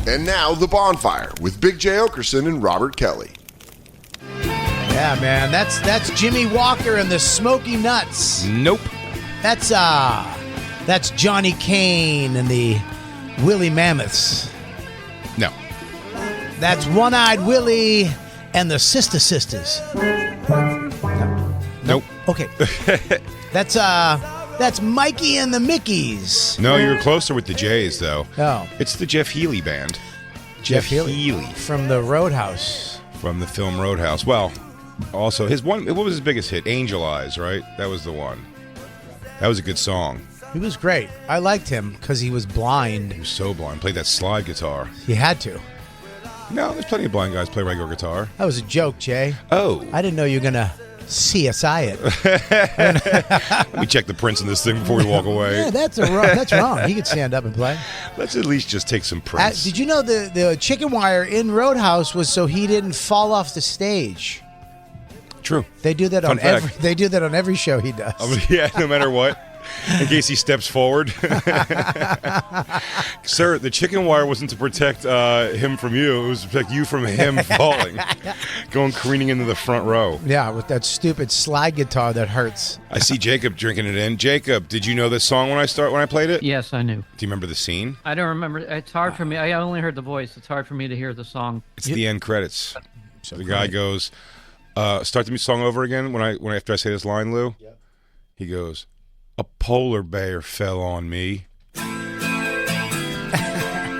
And now, The Bonfire with Big J. Okerson and Robert Kelly. Yeah, man, that's Jimmy Walker and the Smoky Nuts. Nope. That's Johnny Kane and the Willie Mammoths. No. That's One-Eyed Willie and the Sister Sisters. Nope. Okay. That's Mikey and the Mickeys. No, you're closer with the J's, though. Oh. It's the Jeff Healey Band. Jeff Healey. From the Roadhouse. From the film Roadhouse. Well, also, what was his biggest hit? Angel Eyes, right? That was the one. That was a good song. He was great. I liked him because he was blind. He was so blind. Played that slide guitar. He had to. No, there's plenty of blind guys play regular guitar. That was a joke, Jay. Oh. I didn't know you were going to CSI it. Let me check the prints on this thing before we walk away. Yeah, that's wrong. He could stand up and play. Let's at least just take some prints. Did you know the chicken wire in Roadhouse was so he didn't fall off the stage? True. They do that Fun on fact. every show he does. Yeah, no matter what. In case he steps forward. Sir, the chicken wire wasn't to protect him from you. It was to protect you from him falling. Going careening into the front row. Yeah, with that stupid slide guitar that hurts. I see Jacob drinking it in. Jacob, did you know this song when I played it? Yes, I knew. Do you remember the scene? I don't remember. It's hard for me. I only heard the voice. It's hard for me to hear the song. It's the end credits. So the guy goes, start the song over again after I say this line, Lou. Yep. He goes, "A polar bear fell on me."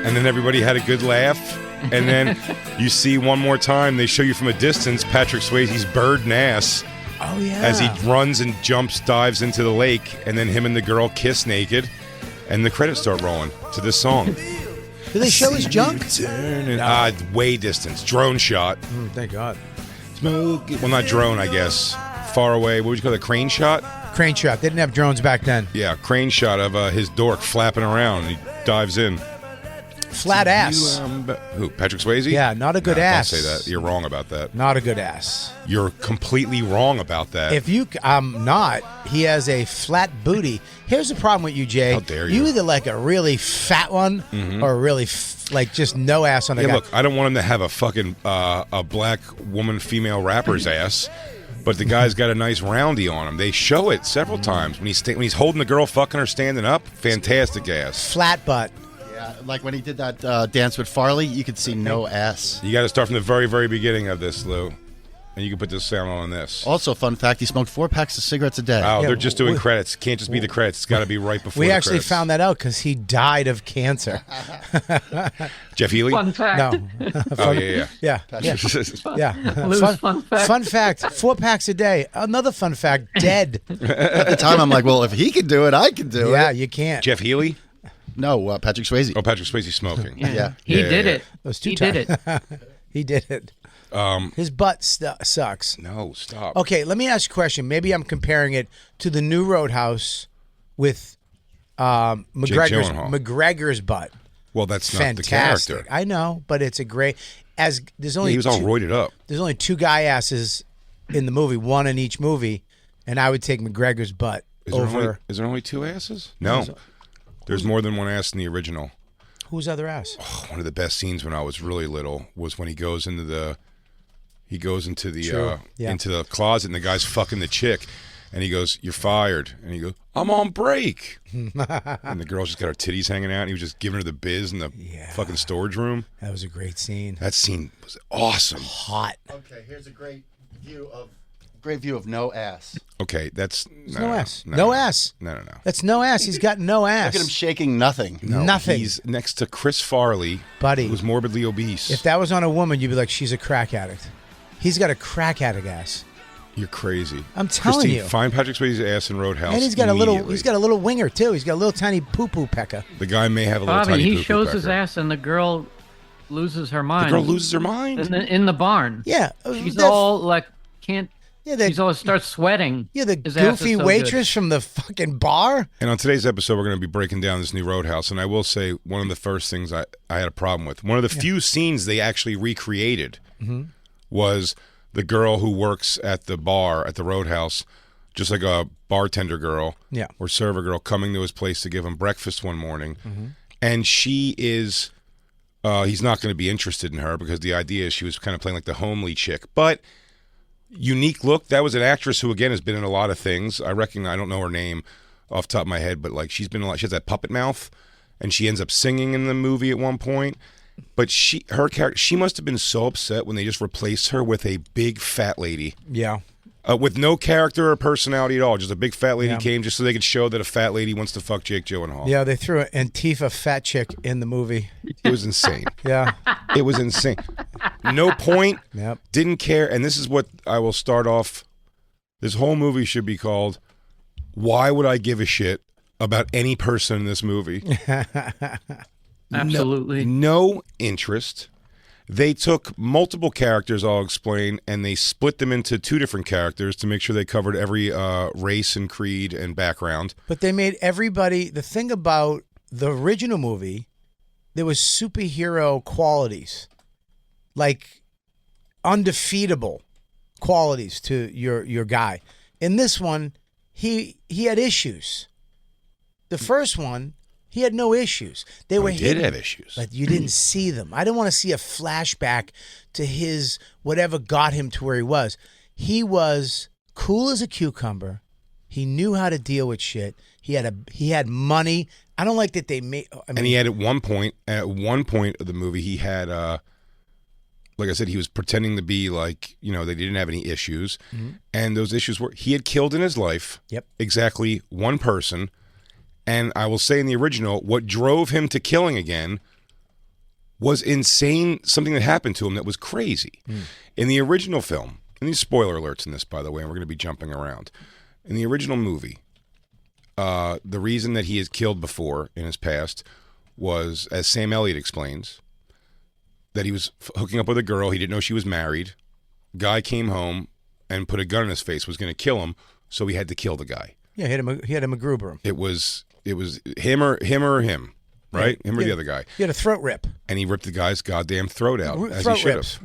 And then everybody had a good laugh. And then you see one more time, they show you from a distance Patrick Swayze's bird ass. Oh, yeah. As he runs and jumps, dives into the lake, and then him and the girl kiss naked, and the credits start rolling to this song. Do they show his junk? Way distance. Drone shot. Thank God. Smoke. Well, not drone, I guess. Far away. What would you call it? Crane shot? Crane shot. They didn't have drones back then. Yeah, crane shot of his dork flapping around. He dives in. Flat ass. Who? Patrick Swayze? Yeah, not a good ass. Don't say that. You're wrong about that. Not a good ass. You're completely wrong about that. If you, I'm not. He has a flat booty. Here's the problem with you, Jay. How dare you? You either like a really fat one or a really like just no ass on the guy. Look, I don't want him to have a fucking a black woman female rapper's ass. But the guy's got a nice roundy on him. They show it several times when he's holding the girl, fucking her, standing up. Fantastic ass. Flat butt. Yeah, like when he did that dance with Farley, you could see no ass. You got to start from the very, very beginning of this, Lou. And you can put this sound on this. Also, fun fact, he smoked 4 packs of cigarettes a day. Oh, they're just doing credits. Can't just be the credits. It's got to be right before We the actually credits. found that out because he died of cancer. Jeff Healey? Fun fact. No. Oh, yeah. Yeah. Lou's fun fact. Fun fact, 4 packs a day. Another fun fact, dead. At the time, I'm like, well, if he can do it, I can do it. Yeah, you can't. Jeff Healey? No, Patrick Swayze. Oh, Patrick Swayze smoking. Yeah. He did it. Those 2 He times. did it. He did it. His butt sucks. No, stop. Okay, let me ask you a question. Maybe I'm comparing it to the new Roadhouse with McGregor's butt. Well, that's not Fantastic. the character. I know, but it's a great. There's only He was all two, roided up. There's only 2 guy asses in the movie, one in each movie, and I would take McGregor's butt over. Is there only 2 asses? No. There's more than 1 ass in the original. Whose other ass? Oh, one of the best scenes when I was really little was when he goes into the into the closet and the guy's fucking the chick, and he goes, "You're fired," and he goes, "I'm on break," and the girl's just got her titties hanging out, and he was just giving her the biz in the fucking storage room. That was a great scene. That scene was awesome. Hot. Okay, here's a great view of no ass. Okay, that's No ass. No ass. No. That's no ass. He's got no ass. Look at him shaking nothing. Nothing. He's next to Chris Farley, Buddy. who's morbidly obese. If that was on a woman, you'd be like, she's a crack addict. He's got a crack addict ass. You're crazy. I'm telling Christine, you. Find Patrick Swayze's ass in Roadhouse. And he's got a little winger too. He's got a little tiny poo-poo pecker. The guy may have a little Bobby, tiny he poo-poo shows his pecker. ass and the girl loses her mind. The girl loses her mind. In the barn. Yeah. She's all like, can't. Yeah, She's always starts sweating. Yeah, the His ass is goofy so waitress from the fucking bar. And on today's episode, we're going to be breaking down this new Roadhouse. And I will say, one of the first things I had a problem with, one of the few scenes they actually recreated was the girl who works at the bar at the Roadhouse, just like a bartender girl or server girl coming to his place to give him breakfast one morning. And she is he's not going to be interested in her because the idea is she was kind of playing like the homely chick. But unique look. That was an actress who, again, has been in a lot of things. I don't know her name off the top of my head, but like she's been a lot. She has that puppet mouth, and she ends up singing in the movie at one point. But her character, she must have been so upset when they just replaced her with a big fat lady. Yeah. With no character or personality at all. Just a big fat lady came just so they could show that a fat lady wants to fuck Jake Gyllenhaal. Yeah, they threw an Antifa fat chick in the movie. It was insane. Yeah. It was insane. No point. Yep. Didn't care. And this is what I will start off. This whole movie should be called, Why Would I Give a Shit About Any Person in This Movie? Absolutely. No interest. They took multiple characters, I'll explain, and they split them into two different characters to make sure they covered every race and creed and background. But they made everybody, the thing about the original movie, there was superhero qualities, like undefeatable qualities to your guy. In this one, he had issues. The first one, he had no issues. They were did have issues, but you didn't see them. I didn't want to see a flashback to his whatever got him to where he was. He was cool as a cucumber. He knew how to deal with shit. He had money. I don't like that they made. And he had at one point of the movie, he had like I said, he was pretending to be like, they didn't have any issues, and those issues were he had killed in his life. Yep. Exactly one person. And I will say in the original, what drove him to killing again was insane, something that happened to him that was crazy. In the original film, and these spoiler alerts in this, by the way, and we're going to be jumping around. In the original movie, the reason that he has killed before in his past was, as Sam Elliott explains, that he was hooking up with a girl. He didn't know she was married. Guy came home and put a gun in his face, was going to kill him, so he had to kill the guy. Yeah, he had a MacGruber him. It was him or him, right? Him or the other guy. He had a throat rip. And he ripped the guy's goddamn throat out, as Throat he should rips.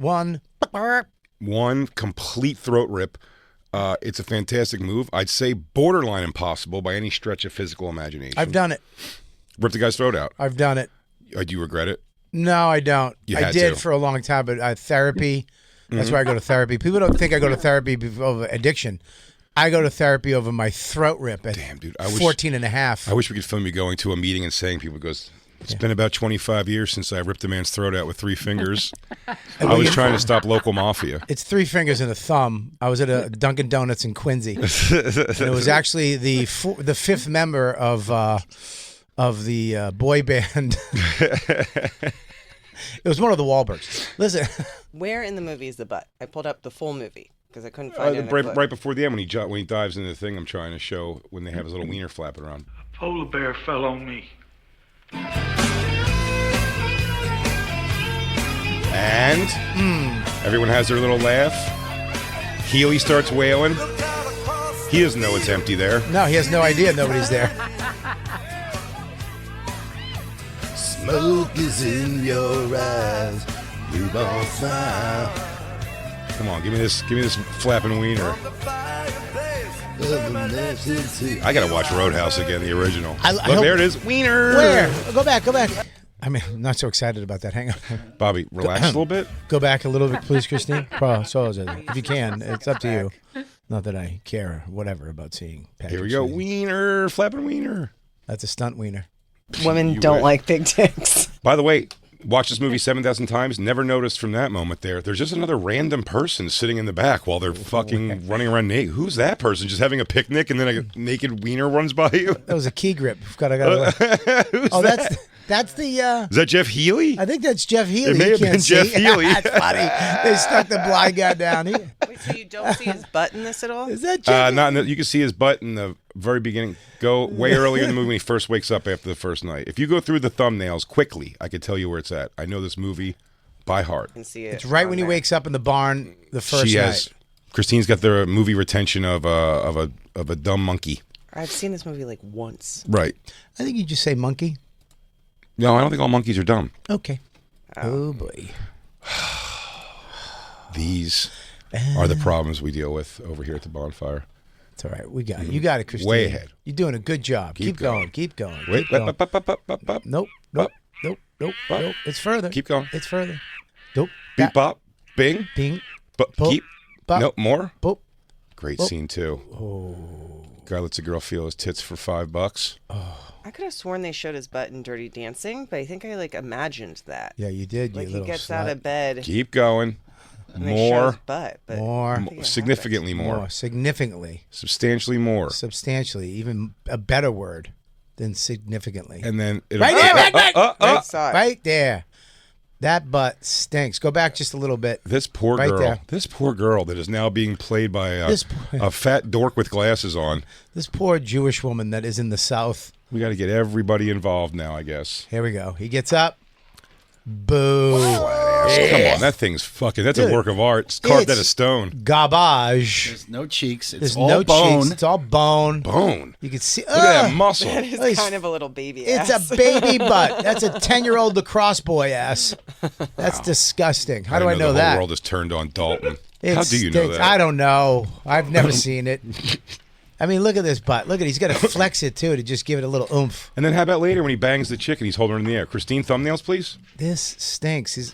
have. One complete throat rip. It's a fantastic move. I'd say borderline impossible by any stretch of physical imagination. I've done it. Ripped the guy's throat out. I've done it. Do you regret it? No, I don't. I did for a long time, but therapy, that's why I go to therapy. People don't think I go to therapy over addiction. I go to therapy over my throat rip at 14 and a half. I wish we could film me going to a meeting and saying, people goes, it's been about 25 years since I ripped a man's throat out with 3 fingers. I was trying to stop local mafia. It's 3 fingers and a thumb. I was at a Dunkin' Donuts in Quincy. And it was actually the 5th member of the boy band. It was one of the Wahlbergs. Listen. Where in the movie is the butt? I pulled up the full movie because I couldn't find it. Right before the end, when he dives into the thing I'm trying to show, when they have his little wiener flapping around. A polar bear fell on me. And everyone has their little laugh. Healy starts wailing. He doesn't know it's empty there. No, he has no idea nobody's there. Smoke is in your eyes. You don't smile. Come on, give me this flapping wiener. I gotta watch Roadhouse again, the original. Look, there it is. Wiener. Where? Go back. I mean, I'm not so excited about that. Hang on. Bobby, relax a little bit. Go back a little bit, please, Christine. If you can, it's up to you. Not that I care, whatever, about seeing Patrick. Here we go. Swayze. Wiener, flapping wiener. That's a stunt wiener. Women don't like big dicks. By the way, watch this movie 7,000 times. Never noticed from that moment there's just another random person sitting in the back while they're fucking running around naked. Who's that person? Just having a picnic and then a naked wiener runs by you? That was a key grip. Who's that? That's the... Is that Jeff Healy? I think that's Jeff Healy. It may have been Jeff Healy. That's funny. They stuck the blind guy down here. Wait, so you don't see his butt in this at all? Is that Jeff? You can see his butt in the very beginning. Go way earlier in the movie when he first wakes up after the first night. If you go through the thumbnails quickly, I could tell you where it's at. I know this movie by heart. I can see it. It's right when he wakes up in the barn the first night. Christine's got the movie retention of a dumb monkey. I've seen this movie like once. Right. I think you just say monkey. No, I don't think all monkeys are dumb. Okay. Oh boy. These are the problems we deal with over here at the Bonfire. It's all right. We got it. You got it, Christine. Way ahead. You're doing a good job. Keep going. Keep going. Wait. Keep going. Nope. Nope. It's further. Keep going. It's further. Nope. Beep, bop, bing. Bing. But Boop. keep. Bop. No, more? Boop. Great Boop. scene, too. Oh. Guy lets a girl feel his tits for $5. I could have sworn they showed his butt in Dirty Dancing, but I think I imagined that. Yeah, you did. Like you he little gets slut. out of bed Keep going. and they show More. his butt. But More. I think it Significantly more. Significantly. Substantially more. Substantially. Even a better word than significantly. And then it'll Right there, right, happens. I saw it. Right there. That butt stinks. Go back just a little bit. This poor Right girl. there. This poor girl that is now being played by This- a fat dork with glasses on. This poor Jewish woman that is in the South. We got to get everybody involved now, I guess. Here we go. He gets up. Boo. Come on, that thing's fucking. That's Dude, a work of art. It's carved out it's of stone. Garbage. There's no cheeks. It's There's all no bone. cheeks. It's all bone. Bone. You can see. Look at that muscle. That is Nice. kind of a little baby It's ass. a baby butt. That's a 10-year-old lacrosse boy ass. That's disgusting. How do I know the that? whole world is turned on Dalton. It How do you know stinks. that? I don't know. I've never seen it. I mean, look at this butt. Look at it. He's got to flex it, too, to just give it a little oomph. And then how about later when he bangs the chick and he's holding her in the air? Christine, thumbnails, please. This stinks. You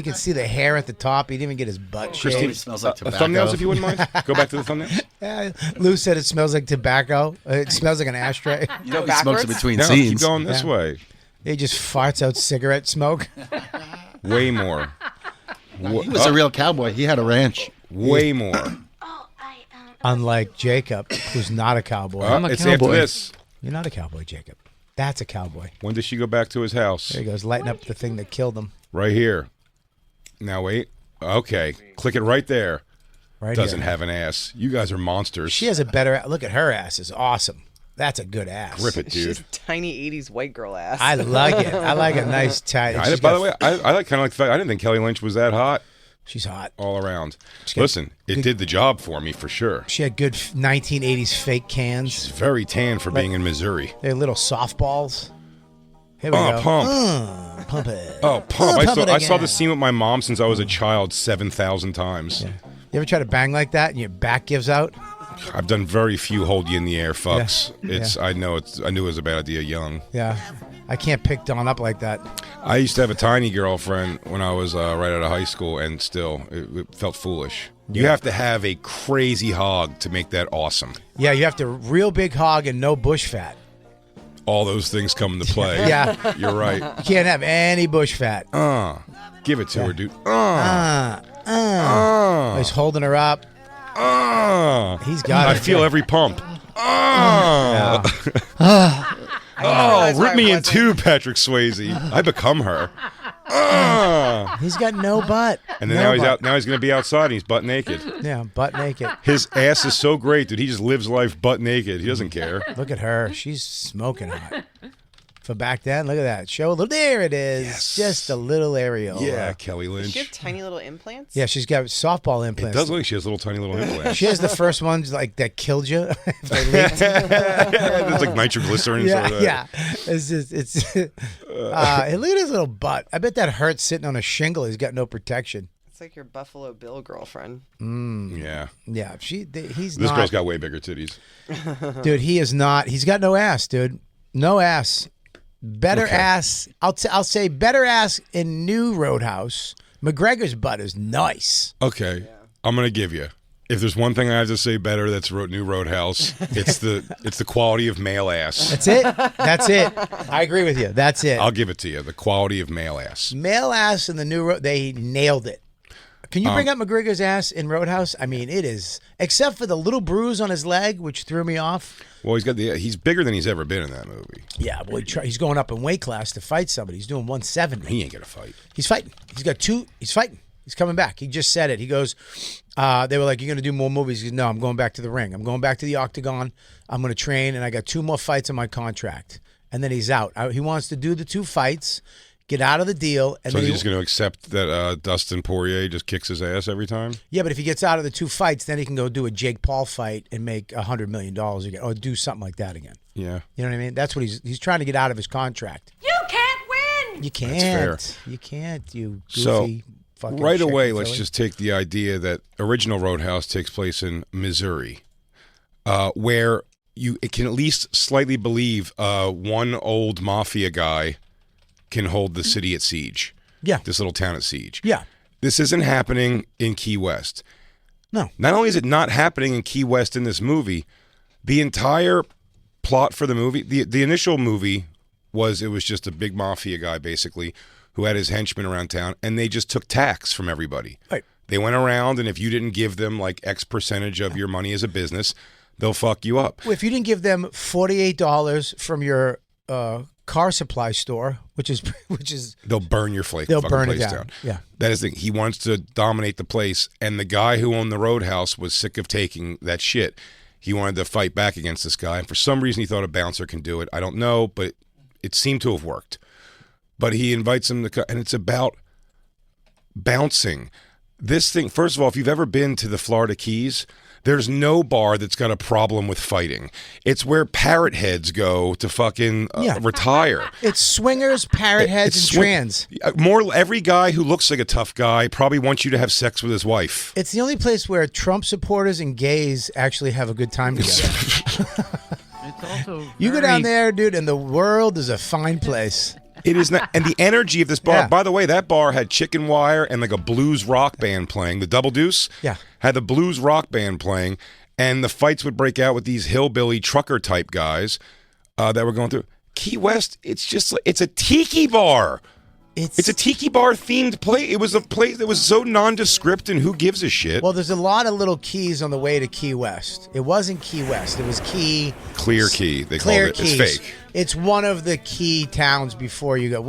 can see the hair at the top. He didn't even get his butt Christine, shaved. It smells like tobacco. thumbnails, if you wouldn't mind. Go back to the thumbnails. Yeah, Lou said it smells like tobacco. It smells like an ashtray. You know, Go he smokes backwards? in between No, scenes. keep going this Yeah. way. He just farts out cigarette smoke. Way more. He was a real cowboy. He had a ranch. Way more. Unlike Jacob, who's not a cowboy. I'm a It's cowboy. after this. You're not a cowboy, Jacob. That's a cowboy. When does she go back to his house? There he goes, lighting up the thing that killed him. Right here. Now wait. Okay. Click it right there. Right Doesn't here. have an ass. You guys are monsters. She has a better. Look at her ass. Is awesome. That's a good ass. Grip it, She's dude. a tiny 80s white girl ass. I like it. I like a nice tight. By the way, I like kind of like the fact I didn't think Kelly Lynch was that hot she's hot. all around. got Listen, it did the job for me for sure. She had good 1980s fake cans. She's very tan for being in Missouri. They're little softballs. Here we Oh, go. pump. Pump it. Oh, pump. Pump it I saw again. the scene with my mom since I was a child 7,000 times. You ever try to bang like that and your back gives out? I've done very few hold you in the air fucks. Yeah. I knew it was a bad idea young. Yeah. I can't pick Dawn up like that. I used to have a tiny girlfriend when I was right out of high school, and still, it felt foolish. You have to have a crazy hog to make that awesome. Yeah, you have to real big hog and no bush fat. All those things come into play. Yeah. You're right. You can't have any bush fat. Give it to her, dude. He's holding her up. He's got I it. feel every pump. Yeah. Oh, rip me in two, Patrick Swayze. I become her. He's got no butt. And then No now he's butt. out. Now he's gonna be outside. And he's butt naked. Yeah, butt naked. His ass is so great, dude. He just lives life butt naked. He doesn't care. Look at her. She's smoking hot. For back then, look at that. Show a little. There it is. Yes. Just a little areola. Yeah, Kelly Does she have Lynch. tiny little implants? Yeah, she's got softball It implants. does look like she has little tiny little implants. She has the first ones like that killed you. If they leaked. It's like nitroglycerin. Yeah, sort of. yeah. It's just, hey, look at his little butt. I bet that hurts sitting on a shingle. He's got no protection. It's like your Buffalo Bill girlfriend. Yeah. Yeah, he's This not. girl's got way bigger titties. Dude, he is not. He's got no ass, dude. No ass. Better Okay. ass. I'll say better ass in new Roadhouse. McGregor's butt is nice. Okay, I'm gonna give you. If there's one thing I have to say better, that's New Roadhouse. It's the quality of male ass. That's it. That's it. I agree with you. That's it. I'll give it to you. The quality of male ass. Male ass in the new they nailed it. Can you bring up McGregor's ass in Roadhouse? I mean, it is, except for the little bruise on his leg, which threw me off. Well, he's bigger than he's ever been in that movie. Yeah, boy, he's going up in weight class to fight somebody. He's doing 170. He ain't gonna fight. He's fighting. He's fighting. He's coming back. He just said it. He goes, they were like, you're going to do more movies? He goes, no, I'm going back to the ring. I'm going back to the octagon. I'm going to train, and I got 2 more fights on my contract. And then he's out. He wants to do the 2 fights, get out of the deal. And So then he's just gonna accept that Dustin Poirier just kicks his ass every time? Yeah, but if he gets out of the 2 fights, then he can go do a Jake Paul fight and make $100 million again, or do something like that again. Yeah. You know what I mean? That's what he's trying to get out of his contract. You can't win! You can't. That's fair. You can't, you So, goofy fucking right chicken away, let's Philly. just take the idea that original Roadhouse takes place in Missouri, where it can at least slightly believe one old mafia guy can hold the city at siege. Yeah. This little town at siege. Yeah. This isn't happening in Key West. No. Not only is it not happening in Key West in this movie, the entire plot for the movie, the initial movie was just a big mafia guy basically who had his henchmen around town, and they just took tax from everybody. Right. They went around, and if you didn't give them like X percentage of your money as a business, they'll fuck you up. Well, if you didn't give them $48 from your car supply store, which is they'll burn your place. They'll burn it place down. Yeah. That is the thing. He wants to dominate the place, and the guy who owned the Roadhouse was sick of taking that shit. He wanted to fight back against this guy, and for some reason he thought a bouncer can do it. I don't know, but it seemed to have worked. But he invites him to, and it's about bouncing. This thing, first of all, if you've ever been to the Florida Keys, there's no bar that's got a problem with fighting. It's where parrot heads go to fucking retire. It's swingers, parrot heads, and trans. Every guy who looks like a tough guy probably wants you to have sex with his wife. It's the only place where Trump supporters and gays actually have a good time together. It's also You go down there, dude, and the world is a fine place. It is not, and the energy of this bar. Yeah. By the way, that bar had chicken wire and like a blues rock band playing. The Double Deuce, had the blues rock band playing, and the fights would break out with these hillbilly trucker type guys that were going through. Key West, it's a tiki bar. It's a tiki bar themed place. It was a place that was so nondescript, and who gives a shit? Well, there's a lot of little keys on the way to Key West. It wasn't Key West. It was Clear Key. They called it. Keys. It's fake. It's one of the key towns before you go,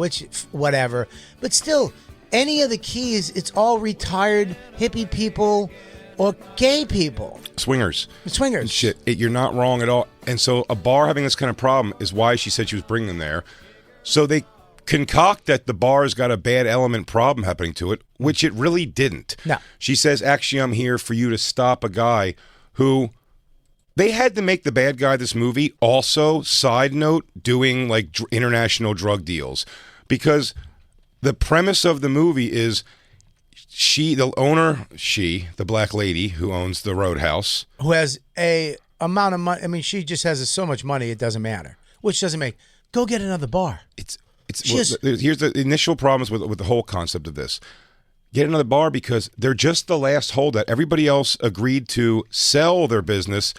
whatever. But still, any of the keys, it's all retired hippie people or gay people. Swingers. Swingers. Shit, you're not wrong at all. And so a bar having this kind of problem is why she said she was bringing them there. So they concoct that the bar's got a bad element problem happening to it, which it really didn't. No. She says, actually, I'm here for you to stop a guy who... They had to make the bad guy this movie also, side note, doing like international drug deals. Because the premise of the movie is the black lady who owns the Roadhouse. Who has a amount of money. I mean, she just has so much money, it doesn't matter. Which doesn't make, go get another bar. Here's the initial problems with the whole concept of this. Get another bar because they're just the last holdout. Everybody else agreed to sell their business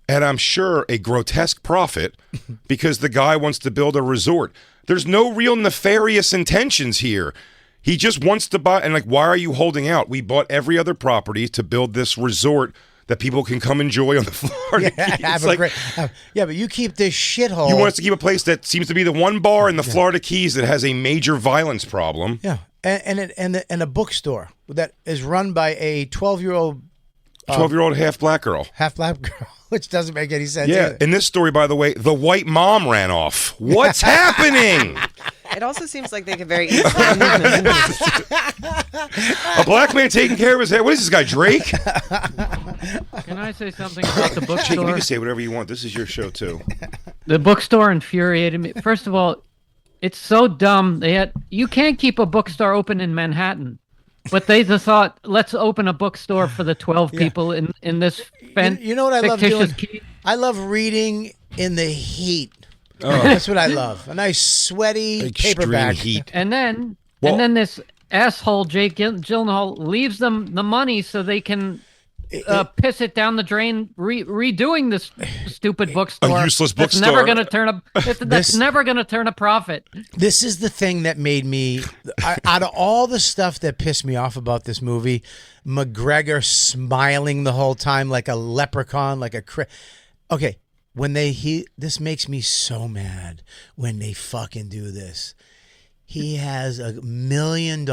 at, I'm sure, a grotesque profit because the guy wants to build a resort. There's no real nefarious intentions here. He just wants to buy, and like, why are you holding out? We bought every other property to build this resort that people can come enjoy on the Florida Keys. But you keep this shithole. You want us to keep a place that seems to be the one bar in the Florida Keys that has a major violence problem. Yeah, and a bookstore that is run by a 12-year-old half black girl, which doesn't make any sense. Yeah, either. in this story, by the way, the white mom ran off. What's happening? It also seems like they could very easily. A black man taking care of his hair. What is this guy, Drake? Can I say something about the Jake, bookstore? you can say whatever you want. This is your show too. The bookstore infuriated me. First of all, it's so dumb. You can't keep a bookstore open in Manhattan. But they just thought, let's open a bookstore for the 12 people in this You know what I love doing? key. I love reading in the heat. That's what I love. A nice sweaty paperback. Heat. And then this asshole Jake Gyllenhaal leaves them the money so they can piss it down the drain, redoing this stupid bookstore. A useless bookstore. That's never going to turn a profit. This is the thing that made me, out of all the stuff that pissed me off about this movie, McGregor smiling the whole time like a leprechaun, like a okay. When this makes me so mad when they fucking do this. He has $1 million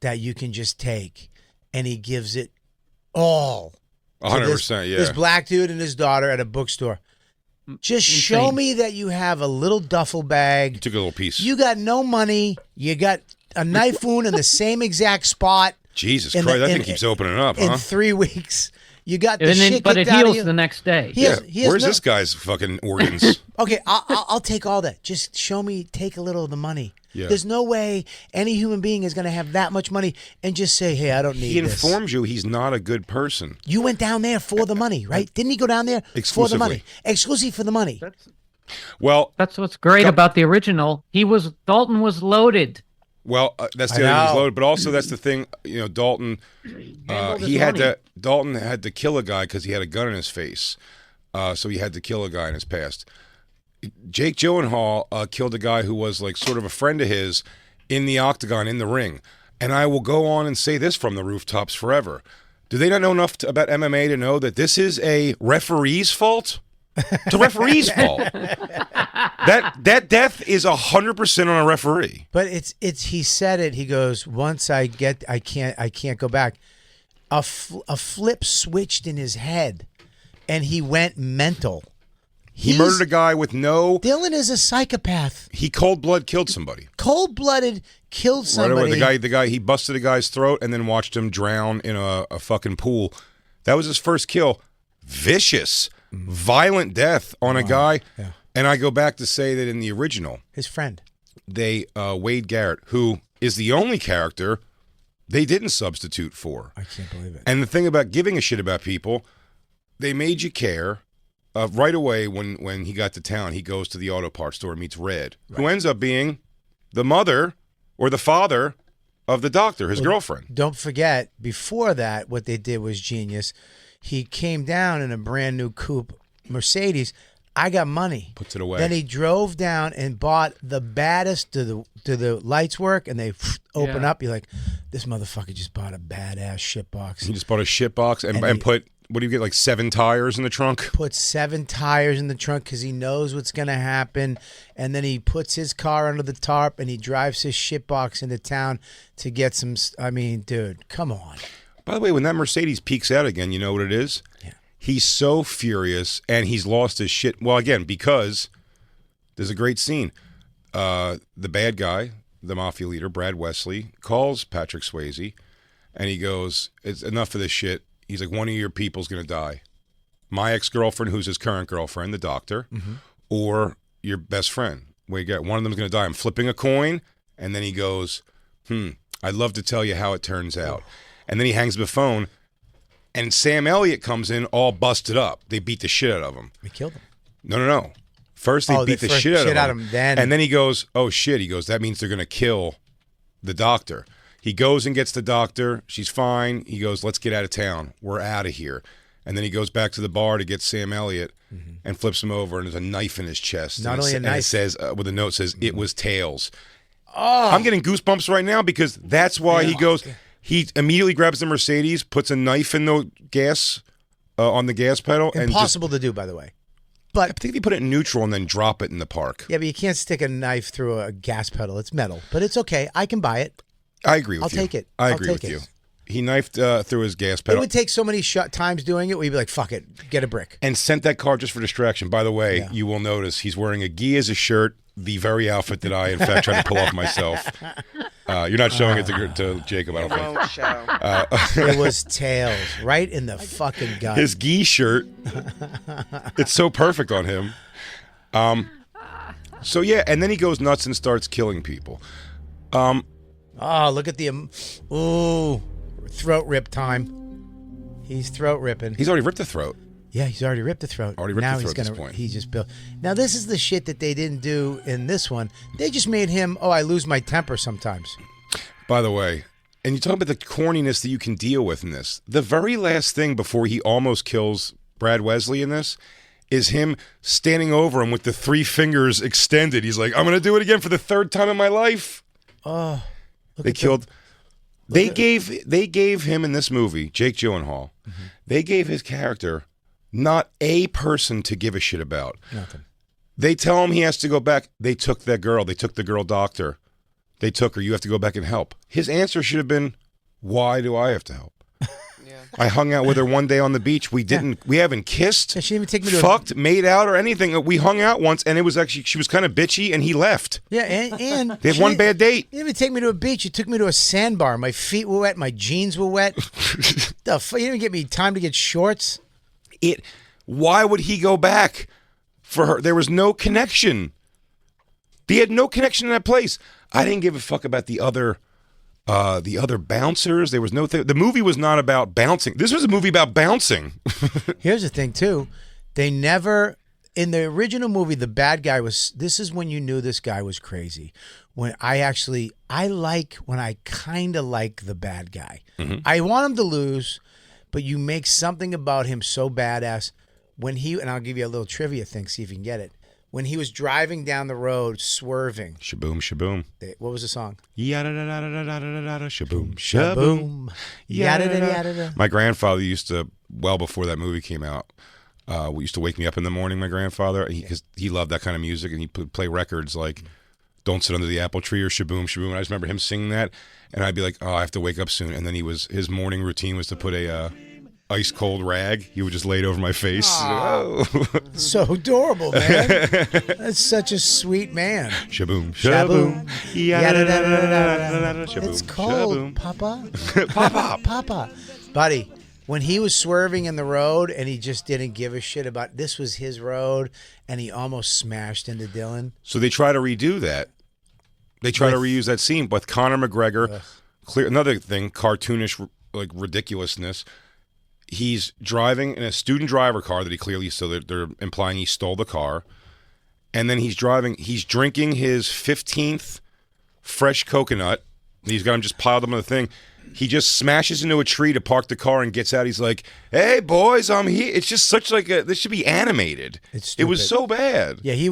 that you can just take, and he gives it all. 100%, This black dude and his daughter at a bookstore. Just show me that you have a little duffel bag. You took a little piece. You got no money. You got a knife wound in the same exact spot. Jesus Christ, that thing keeps opening up, in 3 weeks. You got the shit but it kicked out of heals you. the next day. Where's this guy's fucking organs? Okay, I'll take all that. Just show me, take a little of the money. Yeah. There's no way any human being is going to have that much money and just say, hey, I don't need this. He informs you he's not a good person. You went down there for the money, right? Didn't he go down there for the money? Exclusively for the money. Well, That's what's great about the original. Dalton was loaded. Well, that's the other thing. He's loaded, but also that's the thing. You know, Dalton. Dalton had to kill a guy because he had a gun in his face. So he had to kill a guy in his past. Jake Gyllenhaal killed a guy who was like sort of a friend of his in the octagon, in the ring. And I will go on and say this from the rooftops forever. Do they not know enough about MMA to know that this is a referee's fault? It's a referee's fault. That death is 100% on a referee. But it's he said it. He goes, once I can't go back. A flip switched in his head, and he went mental. He murdered a guy with no... Dylan is a psychopath. He cold-blood killed somebody. Cold-blooded killed somebody. Right away. The guy, he busted a guy's throat and then watched him drown in a fucking pool. That was his first kill. Vicious, violent death on a guy. Yeah. And I go back to say that in the original... His friend. Wade Garrett, who is the only character they didn't substitute for. I can't believe it. And the thing about giving a shit about people, they made you care. Right away, when he got to town, he goes to the auto parts store and meets Red, who ends up being the mother or the father of the doctor, his girlfriend. Don't forget, before that, what they did was genius. He came down in a brand new coupe Mercedes. I got money. Puts it away. Then he drove down and bought the baddest. Do the lights work? And they open up. You're like, this motherfucker just bought a badass shit box. He just bought a shit box and put. What do you get, like 7 tires in the trunk? Put 7 tires in the trunk because he knows what's going to happen. And then he puts his car under the tarp and he drives his shitbox into town to get some... I mean, dude, come on. By the way, when that Mercedes peeks out again, you know what it is? Yeah. He's so furious and he's lost his shit. Well, again, because there's a great scene. The bad guy, the Mafia leader, Brad Wesley, calls Patrick Swayze and he goes, it's enough of this shit. He's like, one of your people's going to die. My ex-girlfriend, who's his current girlfriend, the doctor, or your best friend. One of them's going to die. I'm flipping a coin. And then he goes, I'd love to tell you how it turns out. And then he hangs the phone. And Sam Elliott comes in all busted up. They beat the shit out of him. They killed him. No. First they beat the shit out of him. Then. And then he goes, oh, shit. He goes, that means they're going to kill the doctor. He goes and gets the doctor. She's fine. He goes, let's get out of town. We're out of here. And then he goes back to the bar to get Sam Elliott and flips him over, and there's a knife in his chest. Not only a knife. And it says, with a note says, it was tails. Oh. I'm getting goosebumps right now because that's why he goes, he immediately grabs the Mercedes, puts a knife in the gas, on the gas pedal. Impossible to do, by the way. But I think if you put it in neutral and then drop it in the park. Yeah, but you can't stick a knife through a gas pedal. It's metal. But it's okay. I can buy it. I agree with I'll you. take it. I agree with you. He knifed through his gas pedal. It would take so many times doing it, we'd be like, fuck it, get a brick. And sent that car just for distraction. By the way, you will notice he's wearing a gi as a shirt, the very outfit that I, in fact, tried to pull off myself. You're not showing it to Jacob, I don't think. Won't show. It was tails, right in the fucking gut. His gi shirt, it's so perfect on him. So, yeah, and then he goes nuts and starts killing people. Oh, look at the throat rip time. He's throat ripping. He's already ripped the throat. Yeah, he's already ripped the throat. Now he's gonna. At this point. He's just built. Now this is the shit that they didn't do in this one. They just made him. Oh, I lose my temper sometimes. By the way, and you talk about the corniness that you can deal with in this. The very last thing before he almost kills Brad Wesley in this is him standing over him with the 3 fingers extended. He's like, I'm going to do it again for the 3rd time in my life. Oh. They gave him in this movie, Jake Gyllenhaal, they gave his character not a person to give a shit about. Nothing. They tell him he has to go back. They took that girl. They took the girl doctor. They took her. You have to go back and help. His answer should have been, why do I have to help? I hung out with her one day on the beach. We haven't kissed, she didn't even take me to made out or anything. We hung out once and it was actually, she was kind of bitchy and he left. Yeah, and they had one bad date. You didn't even take me to a beach. You took me to a sandbar. My feet were wet. My jeans were wet. You didn't get me time to get shorts. Why would he go back for her? There was no connection. They had no connection in that place. I didn't give a fuck about the other bouncers. There was no the movie was not about bouncing. This was a movie about bouncing. Here's the thing too. They never in the original movie, the bad guy was. This is when you knew this guy was crazy. When I kind of like the bad guy. Mm-hmm. I want him to lose, but you make something about him so badass. And I'll give you a little trivia thing, see if you can get it. When he was driving down the road, swerving. Shaboom, shaboom. What was the song? Yada da da da da da da da shaboom, Shaboom. shaboom. Yada da yada da. My grandfather used to, well before that movie came out, used to wake me up in the morning, my grandfather, because he loved that kind of music, and he'd play records like Don't Sit Under the Apple Tree or Shaboom, Shaboom. And I just remember him singing that, and I'd be like, oh, I have to wake up soon. And then his morning routine was to put a ice cold rag. He would just lay it over my face. Oh. So adorable, man. That's such a sweet man. Shaboom, shaboom. Yada da da da da. Shaboom, It's cold, shaboom. Papa. Papa. Papa. Buddy, when he was swerving in the road and he just didn't give a shit about this was his road and he almost smashed into Dylan. So they try to redo that. They try to reuse that scene, but Conor McGregor, another thing, cartoonish like ridiculousness. He's driving in a student driver car that he clearly, so that they're implying he stole the car. And then he's drinking his 15th fresh coconut. He's got him just piled up on the thing. He just smashes into a tree to park the car and gets out. He's like, hey, boys, I'm here. It's just such like this should be animated. It was so bad. Yeah, he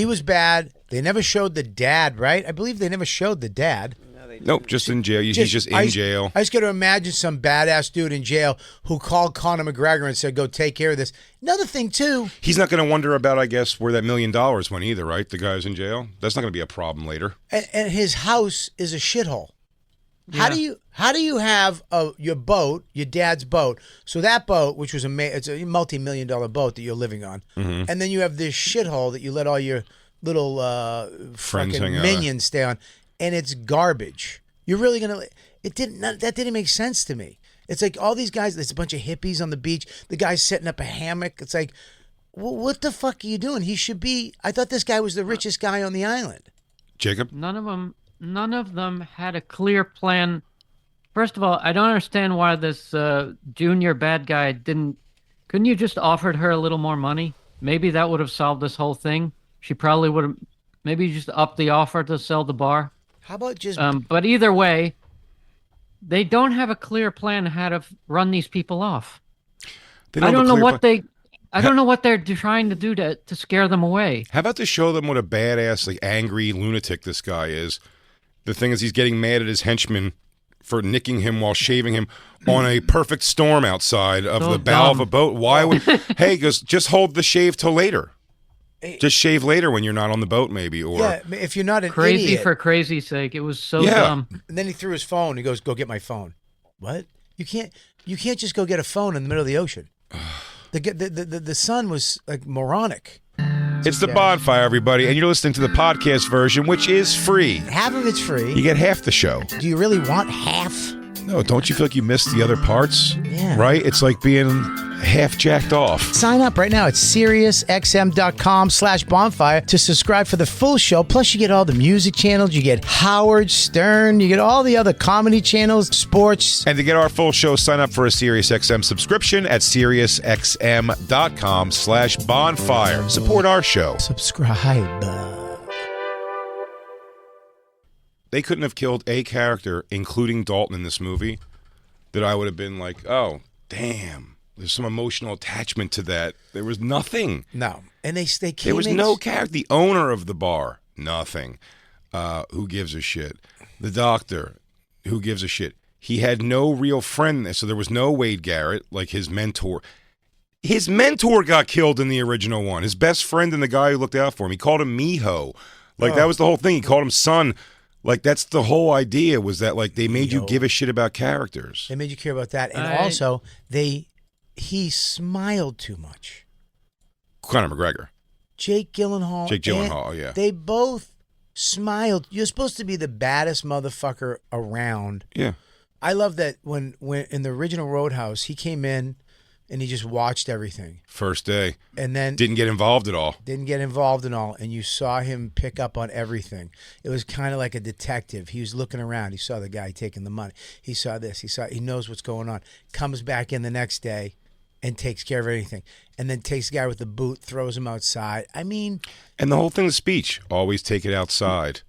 was bad. They never showed the dad, right? I believe they never showed the dad. Nope, just in jail. He's just in jail. I just got to imagine some badass dude in jail who called Conor McGregor and said, go take care of this. Another thing, too. He's not going to wonder about, I guess, where that $1 million went either, right? The guy's in jail. That's not going to be a problem later. And his house is a shithole. Yeah. How do you have your boat, your dad's boat? So that boat, which was it's a multi-million-dollar boat that you're living on, and then you have this shithole that you let all your little Friends fucking hang out. minions stay on, and it's garbage. You're really gonna? That didn't make sense to me. It's like all these guys. There's a bunch of hippies on the beach. The guy's setting up a hammock. It's like, what the fuck are you doing? He should be. I thought this guy was the richest guy on the island. Jacob? None of them had a clear plan. First of all, I don't understand why this junior bad guy couldn't you just offered her a little more money? Maybe that would have solved this whole thing. She probably would have, maybe just upped the offer to sell the bar. How about just... But either way, they don't have a clear plan how to run these people off. I don't know what they're trying to do to scare them away. How about to show them what a badass, like angry lunatic this guy is? The thing is, he's getting mad at his henchman for nicking him while shaving him on a perfect storm outside of the bow of a boat. Why would... Hey, he goes, just hold the shave till later. Just shave later when you're not on the boat, maybe. Or yeah, if you're not an crazy idiot. for crazy's sake. It was so dumb. And then he threw his phone. He goes, "Go get my phone." What? You can't just go get a phone in the middle of the ocean. The son was like moronic. It's the Bonfire, everybody, and you're listening to the podcast version, which is free. Half of it's free. You get half the show. Do you really want half? No, don't you feel like you missed the other parts? Yeah. Right? It's like being half jacked off. Sign up right now at SiriusXM.com/bonfire to subscribe for the full show. Plus, you get all the music channels. You get Howard Stern. You get all the other comedy channels, sports. And to get our full show, sign up for a SiriusXM subscription at SiriusXM.com/bonfire. Support our show. Subscribe. They couldn't have killed a character, including Dalton, in this movie, that I would have been like, oh, damn. There's some emotional attachment to that. There was nothing. No. And they came There was no character. The owner of the bar, nothing. Who gives a shit? The doctor, who gives a shit? He had no real friend there, so there was no Wade Garrett, like his mentor. His mentor got killed in the original one. His best friend and the guy who looked out for him. He called him Miho. Like, that was the whole thing. He called him son. Like, that's the whole idea, was that, like, they made you give a shit about characters. They made you care about that. And also, he smiled too much. Conor McGregor. Jake Gyllenhaal, yeah. They both smiled. You're supposed to be the baddest motherfucker around. Yeah. I love that when in the original Roadhouse, he came in and he just watched everything. First day. And then... Didn't get involved at all. Didn't get involved in all. And you saw him pick up on everything. It was kind of like a detective. He was looking around. He saw the guy taking the money. He saw this. He knows what's going on. Comes back in the next day. and takes care of anything. And then takes the guy with the boot, throws him outside. I mean... And the whole thing, the speech, always take it outside.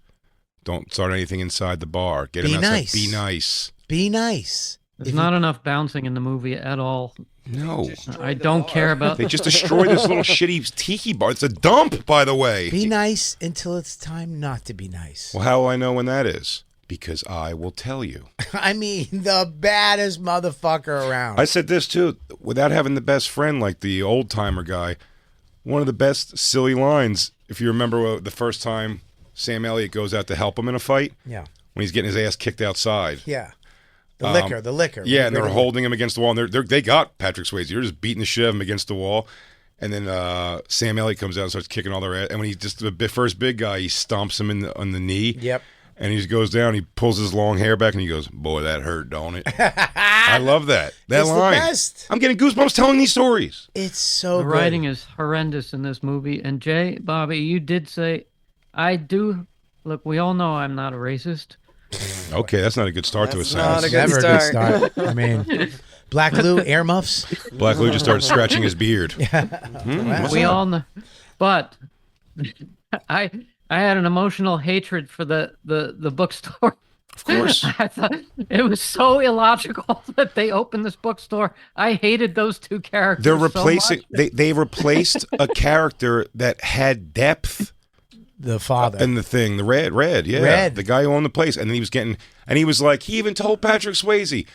Don't start anything inside the bar. Get him outside. Nice. Be nice. Be nice. There's not enough bouncing in the movie at all. No. I don't care about... They just destroyed this little shitty tiki bar. It's a dump, by the way. Be nice until it's time not to be nice. Well, how will I know when that is? Because I will tell you. I mean, the baddest motherfucker around. I said this, too. Without having the best friend like the old-timer guy, one of the best silly lines, if you remember the first time Sam Elliott goes out to help him in a fight. Yeah. When he's getting his ass kicked outside. Yeah. The liquor. Yeah, and they're holding him against the wall. And they got Patrick Swayze. They're just beating the shit out of him against the wall. And then Sam Elliott comes out and starts kicking all their ass. And when he's just the first big guy, he stomps him on the knee. Yep. And he just goes down, he pulls his long hair back, and he goes, "Boy, that hurt, don't it?" I love that. That It's line. the best. I'm getting goosebumps telling these stories. It's so The good. writing is horrendous in this movie. And Jay, Bobby, you did say, I do... Look, we all know I'm not a racist. Okay, that's not a good start to a That's sentence. not a good Never a good start. start. I mean, Black Lou, earmuffs. Black Lou just started scratching his beard. We all know. But I had an emotional hatred for the bookstore. Of course. I thought it was so illogical that they opened this bookstore. I hated those two characters. They're replacing. So much. They replaced a character that had depth. The father. And the thing, the red, yeah. Red. The guy who owned the place. And then he was like, he even told Patrick Swayze,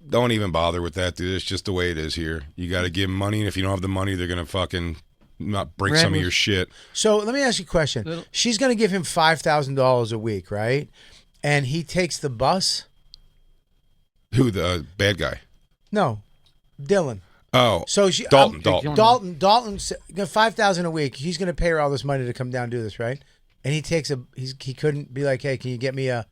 don't even bother with that, dude. It's just the way it is here. You got to give him money, and if you don't have the money, they're going to fucking not break Red some of was- your shit. So let me ask you a question. She's going to give him $5,000 a week, right? And he takes the bus? Who, the bad guy? No, Dylan. Oh, So she, Dalton. Dalton, $5,000 a week. He's going to pay her all this money to come down and do this, right? And he takes he couldn't be like, hey, can you get me a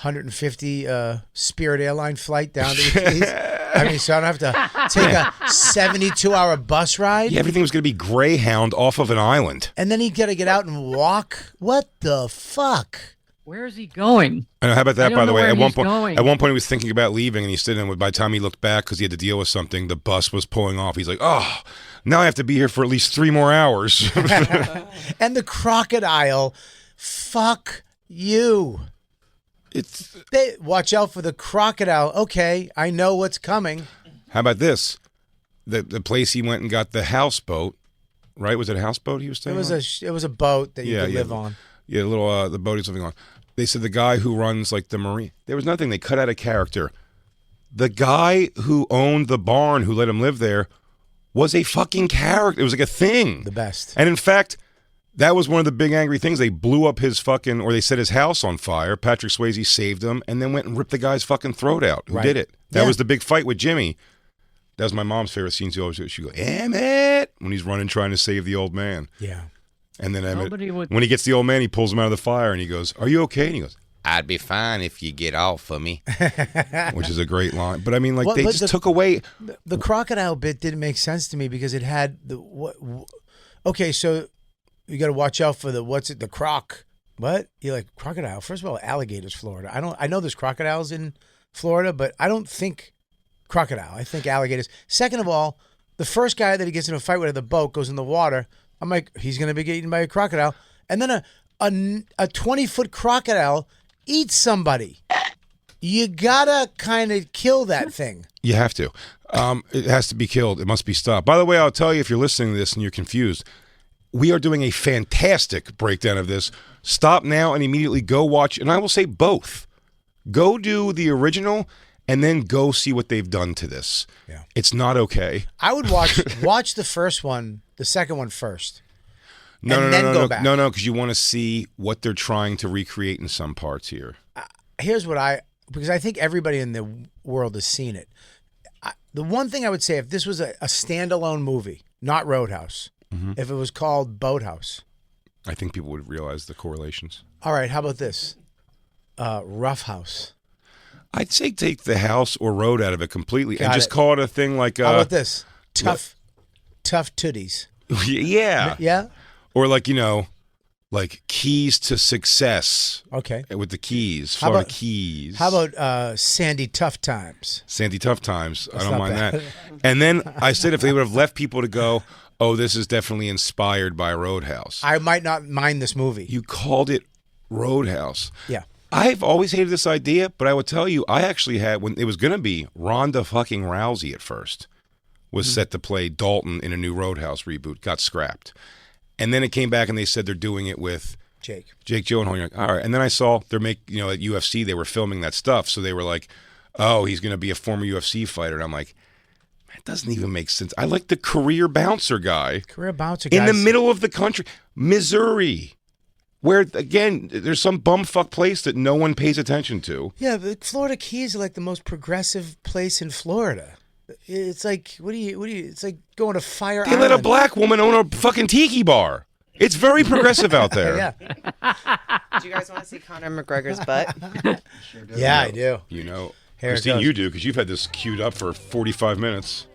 150 Spirit Airline flight down to the Keys? I mean, so I don't have to take a 72-hour bus ride. Yeah, everything was going to be Greyhound off of an island. And then he's got to get out and walk. What the fuck? Where is he going? And how about that, I by don't the know way? where At one he's point, going. he was thinking about leaving, and he's sitting there. By the time he looked back, because he had to deal with something, the bus was pulling off. He's like, "Oh, now I have to be here for at least 3 more hours." And the crocodile, fuck you. Watch out for the crocodile. Okay, I know what's coming. How about this? The place he went and got the houseboat, right? Was it a houseboat he was staying on? It was a boat that you could live on. Yeah, the boat he's living on. They said the guy who runs like the marine. There was nothing. They cut out a character. The guy who owned the barn, who let him live there, was a fucking character. It was like a thing. The best. And in fact, that was one of the big angry things. They blew up his fucking, or they set his house on fire. Patrick Swayze saved him and then went and ripped the guy's fucking throat out. Who did it? That was the big fight with Jimmy. That was my mom's favorite scene. She'd go, Emmett, when he's running trying to save the old man. Yeah. And then Emmett, Nobody would- when he gets the old man, he pulls him out of the fire and he goes, "Are you okay?" And he goes, "I'd be fine if you get off of me," which is a great line. But I mean, like, Well, they but just took away. The crocodile bit didn't make sense to me because it had okay, so you got to watch out for the croc. What? You're like, crocodile? First of all, alligators, Florida. I know there's crocodiles in Florida, but I don't think crocodile. I think alligators. Second of all, the first guy that he gets in a fight with at the boat goes in the water. I'm like, he's going to be eaten by a crocodile. And then a 20-foot crocodile eats somebody. You got to kind of kill that thing. You have to. It has to be killed. It must be stopped. By the way, I'll tell you, if you're listening to this and you're confused, we are doing a fantastic breakdown of this. Stop now and immediately go watch, and I will say both. Go do the original and then go see what they've done to this. Yeah. It's not okay. I would watch the first one, the second one first. No, go back. No, because you want to see what they're trying to recreate in some parts here. Here's what because I think everybody in the world has seen it. The one thing I would say, if this was a standalone movie, not Roadhouse, if it was called Boathouse. I think people would realize the correlations. All right, how about this? Rough House. I'd say take the house or road out of it completely and Got just it. call it a thing like... How about this? Tough Tooties. Yeah. Yeah? Or like, like keys to success. Okay. With the keys, How Florida about- keys. How about Sandy Tough Times? Sandy Tough Times? I don't not mind bad. that. And then I said if they would have left people to go, oh, this is definitely inspired by Roadhouse. I might not mind this movie. You called it Roadhouse. Yeah. I've always hated this idea, but I would tell you, I actually had, when it was going to be Ronda fucking Rousey at first, was set to play Dalton in a new Roadhouse reboot, got scrapped. And then it came back and they said they're doing it with Jake Gyllenhaal. You're like, all right. And then I saw they're at UFC, they were filming that stuff. So they were like, oh, he's going to be a former UFC fighter. And I'm like, that doesn't even make sense. I like the career bouncer guy. Career bouncer In the guys. middle of the country, Missouri, where, again, there's some bumfuck place that no one pays attention to. Yeah, but Florida Keys are like the most progressive place in Florida. It's like, what do you, it's like going to Fire They Island. let a black woman own a fucking tiki bar. It's very progressive out there. Yeah. Do you guys want to see Conor McGregor's butt? Yeah, I do. You know, Here it Christine, goes. you do, because you've had this queued up for 45 minutes.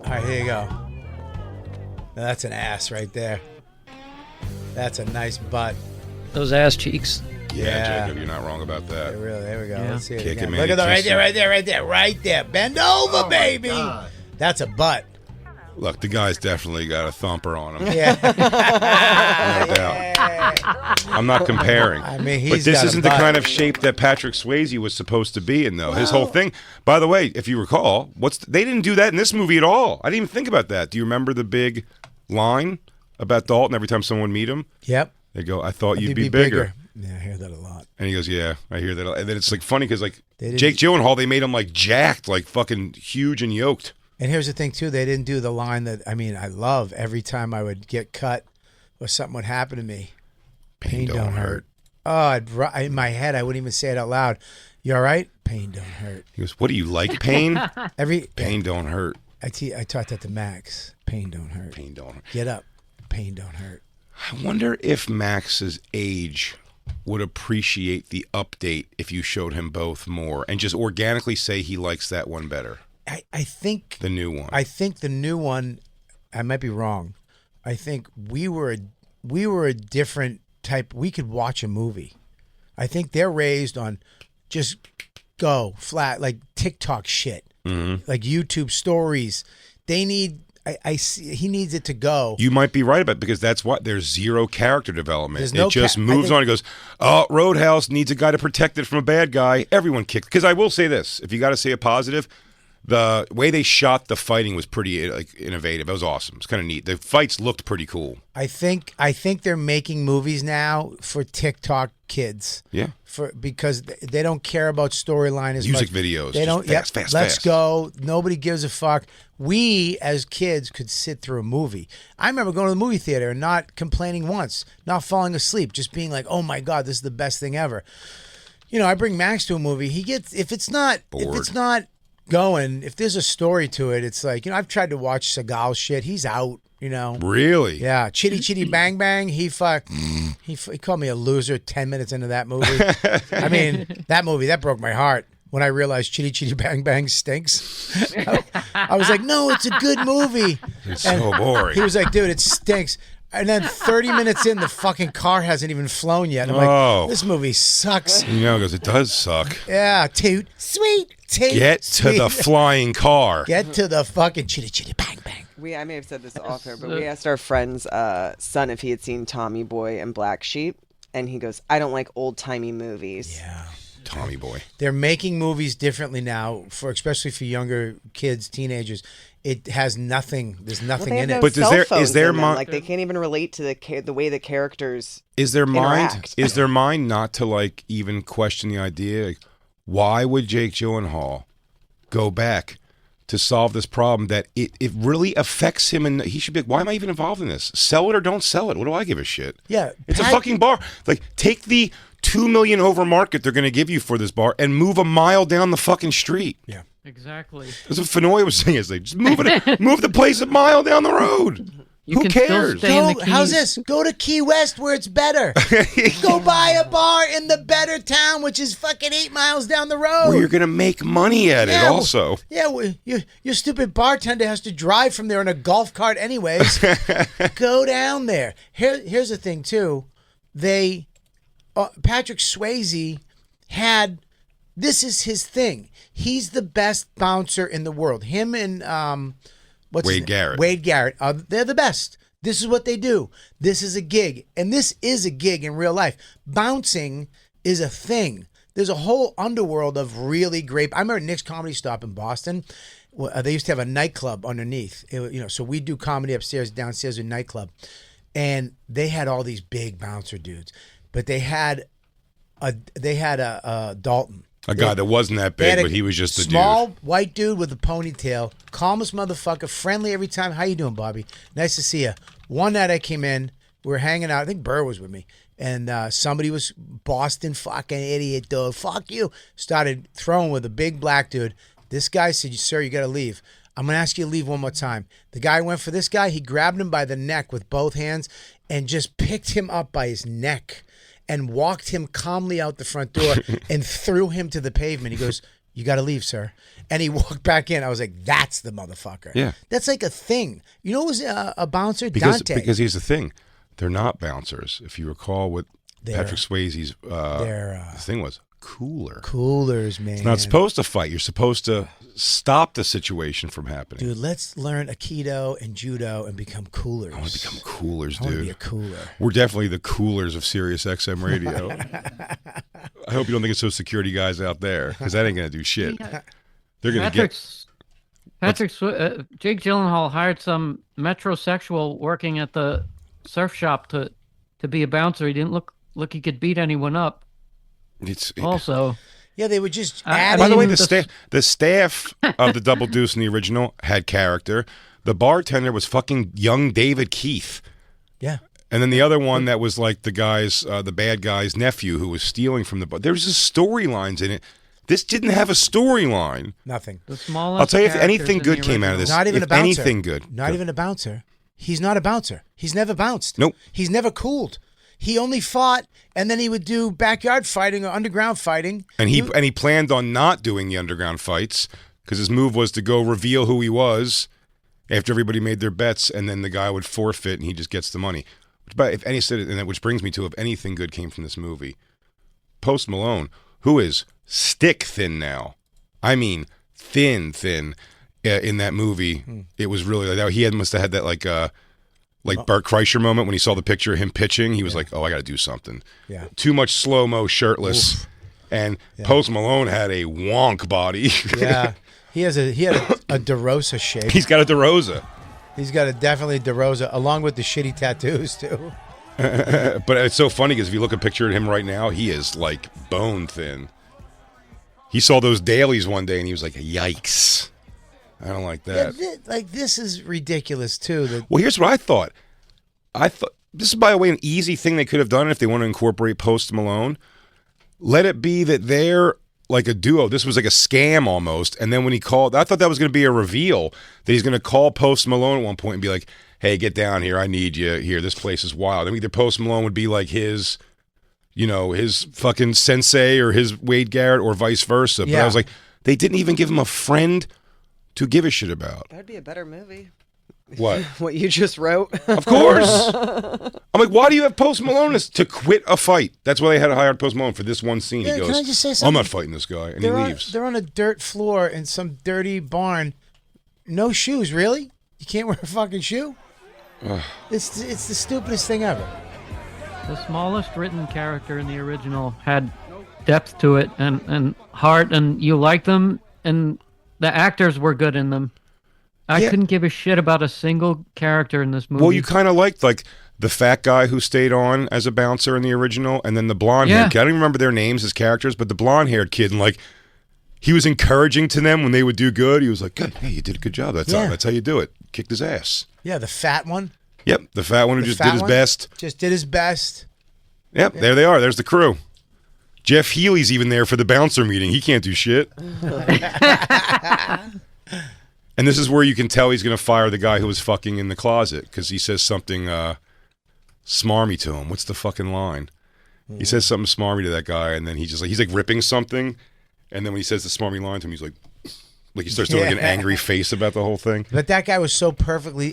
All right, here you go. Now, that's an ass right there. That's a nice butt. Those ass cheeks. Yeah, Jacob, you're not wrong about that. Really, there we go. Yeah. Let's see it Kick again. it, man. Look at that right Just- there, right there, right there, right there. Bend over, baby. God. That's a butt. Look, the guy's definitely got a thumper on him. Yeah. No doubt. I'm not comparing. I mean, but he's this got a isn't the butt. kind of shape that Patrick Swayze was supposed to be in, though. His whole thing. By the way, if you recall, they didn't do that in this movie at all. I didn't even think about that. Do you remember the big line about Dalton every time someone meet him? Yep. They go, "I thought you'd You'd be bigger." Yeah, I hear that a lot. And he goes, "Yeah, I hear that." And then it's like funny because like They didn't- Jake Gyllenhaal, they made him like jacked, like fucking huge and yoked. And here's the thing, too. They didn't do the line that, I mean, I love every time I would get cut or something would happen to me. Pain don't hurt. Oh, in my head, I wouldn't even say it out loud. You all right? Pain don't hurt. He goes, "What do you like? Pain? Pain don't hurt. I taught that to Max. Pain don't hurt. Pain don't hurt." Get up. Pain don't hurt. I wonder if Max's age would appreciate the update if you showed him both more and just organically say he likes that one better, I think the new one. I think the new one, I might be wrong. I think we were a different type. We could watch a movie. I think they're raised on just go flat, like TikTok shit, like YouTube stories. They need. I see. He needs it to go. You might be right about it because that's what there's zero character development. There's no it just I moves think- on. It goes, "Oh, Roadhouse needs a guy to protect it from a bad guy." Everyone kicks. Because I will say this: if you got to say a positive, the way they shot the fighting was pretty like innovative. It was awesome. It's kind of neat. The fights looked pretty cool. I think they're making movies now for TikTok kids. Yeah. Because they don't care about storyline as Music much. videos, They just don't. fast, Yep. fast, Let's fast. go. Nobody gives a fuck. We as kids could sit through a movie. I remember going to the movie theater and not complaining once, not falling asleep, just being like, "Oh my god, this is the best thing ever." You know, I bring Max to a movie. He gets if it's not going, if there's a story to it, it's like, you know, I've tried to watch Seagal shit. He's out. You know. Really? Yeah, Chitty Chitty Bang Bang. He called me a loser 10 minutes into that movie. I mean, that movie that broke my heart when I realized Chitty Chitty Bang Bang stinks. I was like, no, it's a good movie. It's so boring. He was like, dude, it stinks. And then 30 minutes in, the fucking car hasn't even flown yet. I'm Oh. like, this movie sucks. You know, because it does suck. Yeah, toot, sweet, toot. Get to sweet. the flying car. Get to the fucking Chitty Chitty Bang Bang. I may have said this off air, but we asked our friend's son if he had seen Tommy Boy and Black Sheep, and he goes, "I don't like old timey movies." Yeah. Tommy Boy. They're making movies differently now, especially for younger kids, teenagers. It has nothing. There's nothing They have in no it. But cell is phones there in them. mon- like they can't even relate to the way the characters. Is their mind Interact. is their mind not to like even question the idea? Like, why would Jake Gyllenhaal go back to solve this problem that it really affects him, and he should be like, why am I even involved in this? Sell it or don't sell it. What do I give a shit? Yeah, It's a fucking bar. Like, take the $2 million over market they're going to give you for this bar and move a mile down the fucking street. Exactly. That's what Fenoy was saying. It's like, just move the place a mile down the road. You Who can cares? still stay in the Keys. How's this? Go to Key West where it's better. Go buy a bar in the better town, which is fucking 8 miles down the road. Where you're going to make money at it Yeah, also. Your stupid bartender has to drive from there in a golf cart anyways. Go down there. Here's the thing, too. Patrick Swayze this is his thing. He's the best bouncer in the world. Him and Wade Garrett. Wade Garrett. They're the best. This is what they do. This is a gig. And this is a gig in real life. Bouncing is a thing. There's a whole underworld of really great. I remember Nick's Comedy Stop in Boston. They used to have a nightclub underneath. So we do comedy upstairs, downstairs a nightclub. And they had all these big bouncer dudes. But they had a Dalton. A guy that wasn't that big, but he was just a small white dude with a ponytail, calmest motherfucker, friendly every time. How you doing, Bobby? Nice to see you. One night I came in, we were hanging out. I think Burr was with me, and somebody was Boston fucking idiot, dude. Fuck you. Started throwing with a big black dude. This guy said, "Sir, you got to leave. I'm gonna ask you to leave one more time." The guy went for this guy. He grabbed him by the neck with both hands and just picked him up by his neck and walked him calmly out the front door and threw him to the pavement. He goes, "You got to leave, sir." And he walked back in. I was like, that's the motherfucker. Yeah. That's like a thing. You know who was a bouncer? Because Dante. here's the thing. They're not bouncers. If you recall what Patrick Swayze's thing was, Coolers, man. It's not supposed to fight. You're supposed to stop the situation from happening. Dude, let's learn Aikido and Judo and become coolers. I want to become coolers, I want to dude. be a cooler. We're definitely the coolers of Sirius XM radio. I hope you don't think it's those security guys out there, because that ain't going to do shit. They're going to Jake Gyllenhaal hired some metrosexual working at the surf shop to be a bouncer. He didn't look he could beat anyone up. Also, yeah, they would just add add. By the way, in the staff of the Double Deuce in the original had character. The bartender was fucking young David Keith. Yeah. And then the other one that was like the bad guy's nephew who was stealing from the bar. There was just storylines in it. This didn't have a storyline. Nothing. The smallest. I'll tell you, if anything good came out of this, not even if a bouncer. anything good, not even a bouncer. He's not a bouncer. He's never bounced. Nope. He's never cooled. He only fought, and then he would do backyard fighting or underground fighting. And he planned on not doing the underground fights because his move was to go reveal who he was after everybody made their bets, and then the guy would forfeit, and he just gets the money. But which brings me to, if anything good came from this movie, Post Malone, who is stick thin now. I mean, thin. In that movie, it was really like that. He must have had that like Bert Kreischer moment when he saw the picture of him pitching. He was like, "Oh, I got to do something." Yeah. Too much slow-mo, shirtless. Oof. And Post Malone had a wonk body. Yeah. He had a DeRosa shape. He's got a DeRosa. He's got definitely DeRosa, along with the shitty tattoos too. But it's so funny because if you look at a picture of him right now, he is like bone thin. He saw those dailies one day and he was like, "Yikes. I don't like that." Yeah, this is ridiculous too. Well, here's what I thought. This is, by the way, an easy thing they could have done if they want to incorporate Post Malone. Let it be that they're like a duo. This was like a scam almost. And then when he called, I thought that was going to be a reveal that he's going to call Post Malone at one point and be like, "Hey, get down here. I need you here. This place is wild." I mean, either Post Malone would be like his fucking sensei or his Wade Garrett or vice versa. But I was like, they didn't even give him a friend to give a shit about. That'd be a better movie. What? What you just wrote? Of course. I'm like, why do you have Post Malone to quit a fight? That's why they had to hire Post Malone for this one scene. Yeah, he goes, can I just say something? "I'm not fighting this guy," and he leaves. They're on a dirt floor in some dirty barn. No shoes, really? You can't wear a fucking shoe? It's the stupidest thing ever. The smallest written character in the original had depth to it and heart, and you liked them, and the actors were good in them. I couldn't give a shit about a single character in this movie. Well, you kind of liked like the fat guy who stayed on as a bouncer in the original, and then the blonde-haired kid. I don't even remember their names as characters, but the blonde-haired kid, and like he was encouraging to them when they would do good. He was like, "Good, hey, you did a good job. That's how you do it." Kicked his ass. Yeah, the fat one. Yep, the fat one who just did his best. Just did his best. Yep, there they are. There's the crew. Jeff Healy's even there for the bouncer meeting. He can't do shit. And this is where you can tell he's going to fire the guy who was fucking in the closet because he says something smarmy to him. What's the fucking line? He says something smarmy to that guy, and then he's like ripping something, and then when he says the smarmy line to him, he's like he starts doing like an angry face about the whole thing. But that guy was so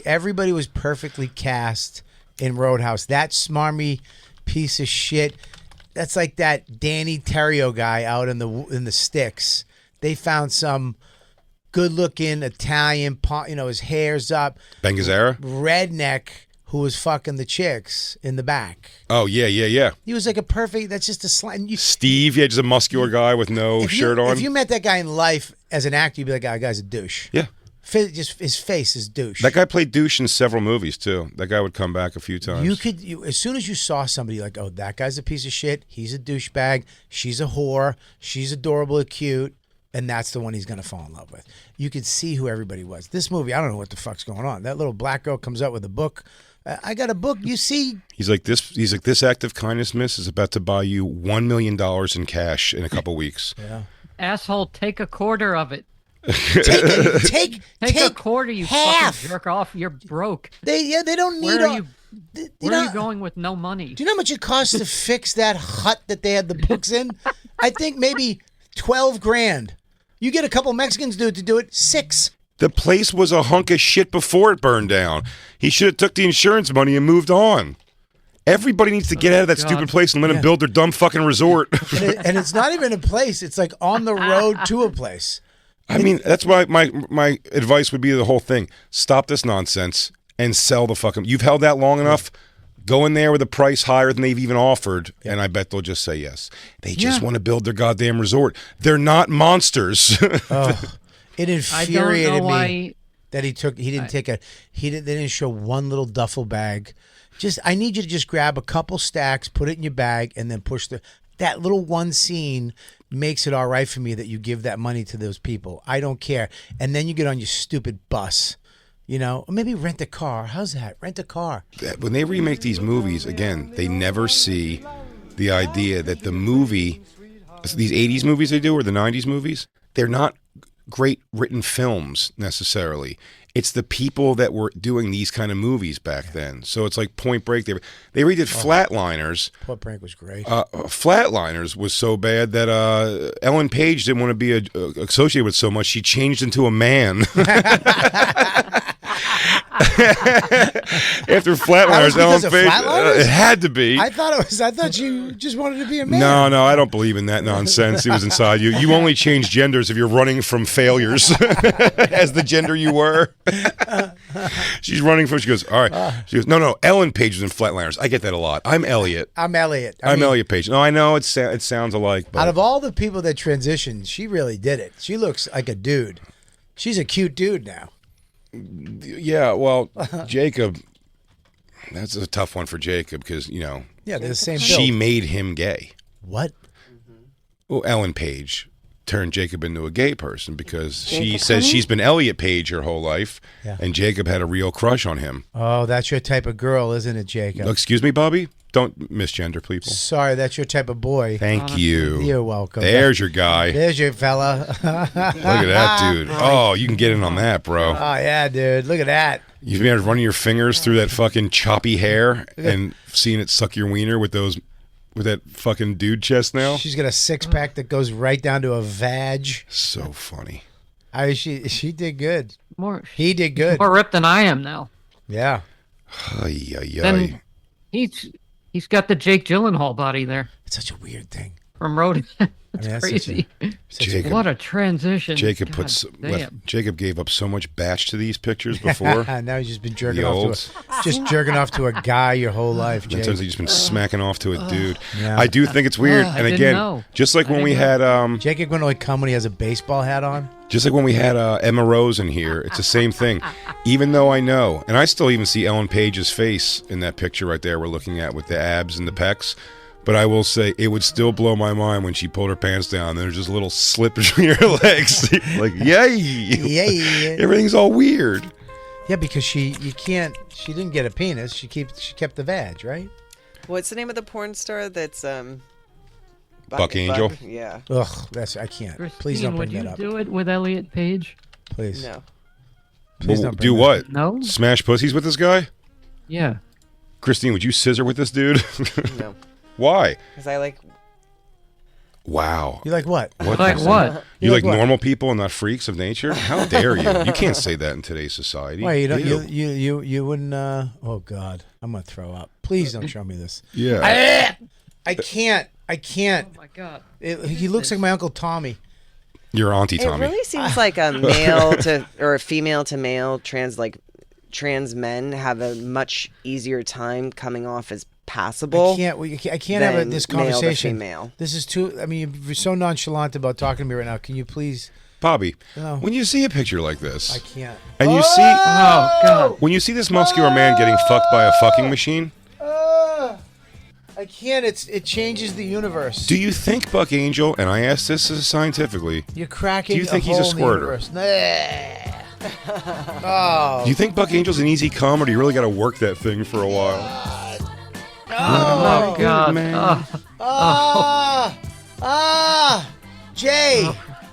everybody was perfectly cast in Roadhouse. That smarmy piece of shit. That's like that Danny Terrio guy out in the sticks. They found some good-looking Italian, his hair's up, Ben Gazzara? redneck who was fucking the chicks in the back. Oh yeah. He was like a perfect. That's just a slant. Steve, just a muscular guy with no shirt on. If you met that guy in life as an actor, you'd be like, "That guy's a douche." Yeah. Just his face is douche. That guy played douche in several movies too. That guy would come back a few times. As soon as you saw somebody like, oh, that guy's a piece of shit. He's a douchebag. She's a whore. She's adorable and cute. And that's the one he's going to fall in love with. You could see who everybody was. This movie, I don't know what the fuck's going on. That little black girl comes out with a book. I got a book. You see. He's like, this act of kindness, miss, is about to buy you $1 million in cash in a couple weeks. Yeah. Asshole, take a quarter of it. Take a quarter, you half. fucking jerk off. You're broke. They don't need. Where are you going with no money? Do you know how much it costs to fix that hut that they had the books in? I think maybe $12,000. You get a couple Mexicans to do it, $6,000. The place was a hunk of shit before it burned down. He should have took the insurance money and moved on. Everybody needs to get out of that stupid place and let them build their dumb fucking resort. And it's not even a place. It's like on the road to a place. I mean, that's why my advice would be the whole thing. Stop this nonsense and sell the fucking... You've held that long enough. Go in there with a price higher than they've even offered, and I bet they'll just say yes. They just want to build their goddamn resort. They're not monsters. It infuriated me that they didn't show one little duffel bag. I need you to just grab a couple stacks, put it in your bag, and then push that little one scene makes it all right for me that you give that money to those people. I don't care. And then you get on your stupid bus. Or maybe rent a car. How's that? Rent a car. When they remake these movies, again, they never see the idea that the movie, these 80s movies they do, or the 90s movies, they're not great written films necessarily. It's the people that were doing these kind of movies back then. So it's like Point Break. They redid Flatliners. Point Break was great. Flatliners was so bad that Ellen Page didn't want to be associated with so much. She changed into a man. After Flatliners, Ellen Page, it had to be. I thought you just wanted to be a man. No, I don't believe in that nonsense. It was inside you. You only change genders if you're running from failures as the gender you were. She's running from. She goes, all right. She goes, no. Ellen Page was in Flatliners. I get that a lot. I'm Elliot. I'm Elliot. I'm Elliot Page. No, I know it sounds alike. But out of all the people that transitioned, she really did it. She looks like a dude. She's a cute dude now. Yeah, well, Jacob, that's a tough one for Jacob because, Yeah, they're the same build. She made him gay. What? Well, Ellen Page turned Jacob into a gay person because she says she's been Elliot Page her whole life, and Jacob had a real crush on him. Oh, that's your type of girl, isn't it, Jacob? Excuse me, Bobby? Don't misgender people. Sorry, that's your type of boy. Thank you. You're welcome. There's your guy. There's your fella. Look at that dude. Oh, you can get in on that, bro. Oh, yeah, dude. Look at that. You've been running your fingers through that fucking choppy hair and seeing it suck your wiener with that fucking dude chest now? She's got a six-pack that goes right down to a vag. So funny. She did good. He did good. More ripped than I am now. Yeah. Then he's got the Jake Gyllenhaal body there. It's such a weird thing. From Roadhouse. That's crazy. Jacob, what a transition. Jacob Jacob gave up so much batch to these pictures before. Now he's just been jerking off to a guy your whole life, Jake. Sometimes he's just been smacking off to a dude. Yeah. I do think it's weird. And again, just like when we had Jacob going to come when he has a baseball hat on. Just like when we had Emma Rose in here, it's the same thing. Even though I know, and I still even see Ellen Page's face in that picture right there we're looking at with the abs and the pecs. But I will say, it would still blow my mind when she pulled her pants down. And there's just a little slip between her legs. Like, yay! Everything's all weird. Yeah, because she didn't get a penis. She kept the vag, right? What's the name of the porn star that's Buck Angel? Yeah. Ugh, I can't. Christine, Please don't bring would that up. you do it with Elliot Page? Please. No. Please don't do bring what? No? Smash pussies with this guy? Yeah. Christine, would you scissor with this dude? No, Why? because I like. Wow. You like what? What? Like what? You like like what? normal people and not freaks of nature? How dare you? You can't say that in today's society. Why you don't? Ew. You wouldn't? Oh God, I'm gonna throw up. Please don't show me this. Yeah. I can't. I can't. Oh my God. He looks like my Uncle Tommy. Your auntie It Tommy. really seems like a male to or a female to male trans men have a much easier time coming off as passable. I can't have this than male to conversation. female. This is too. I mean, you're so nonchalant about talking to me right now. Can you please? Bobby, No. when you see a picture like this, I can't. and you Oh God. when you see this muscular man getting fucked by a fucking machine, I can't. It changes the universe. do you think Buck Angel? And I ask this scientifically. You're cracking. Do you think he's a hole in the squirter? universe. Nah. Oh. Do you think Buck Angel's an easy come, or do you really got to work that thing for a while? Oh God. man. Jay,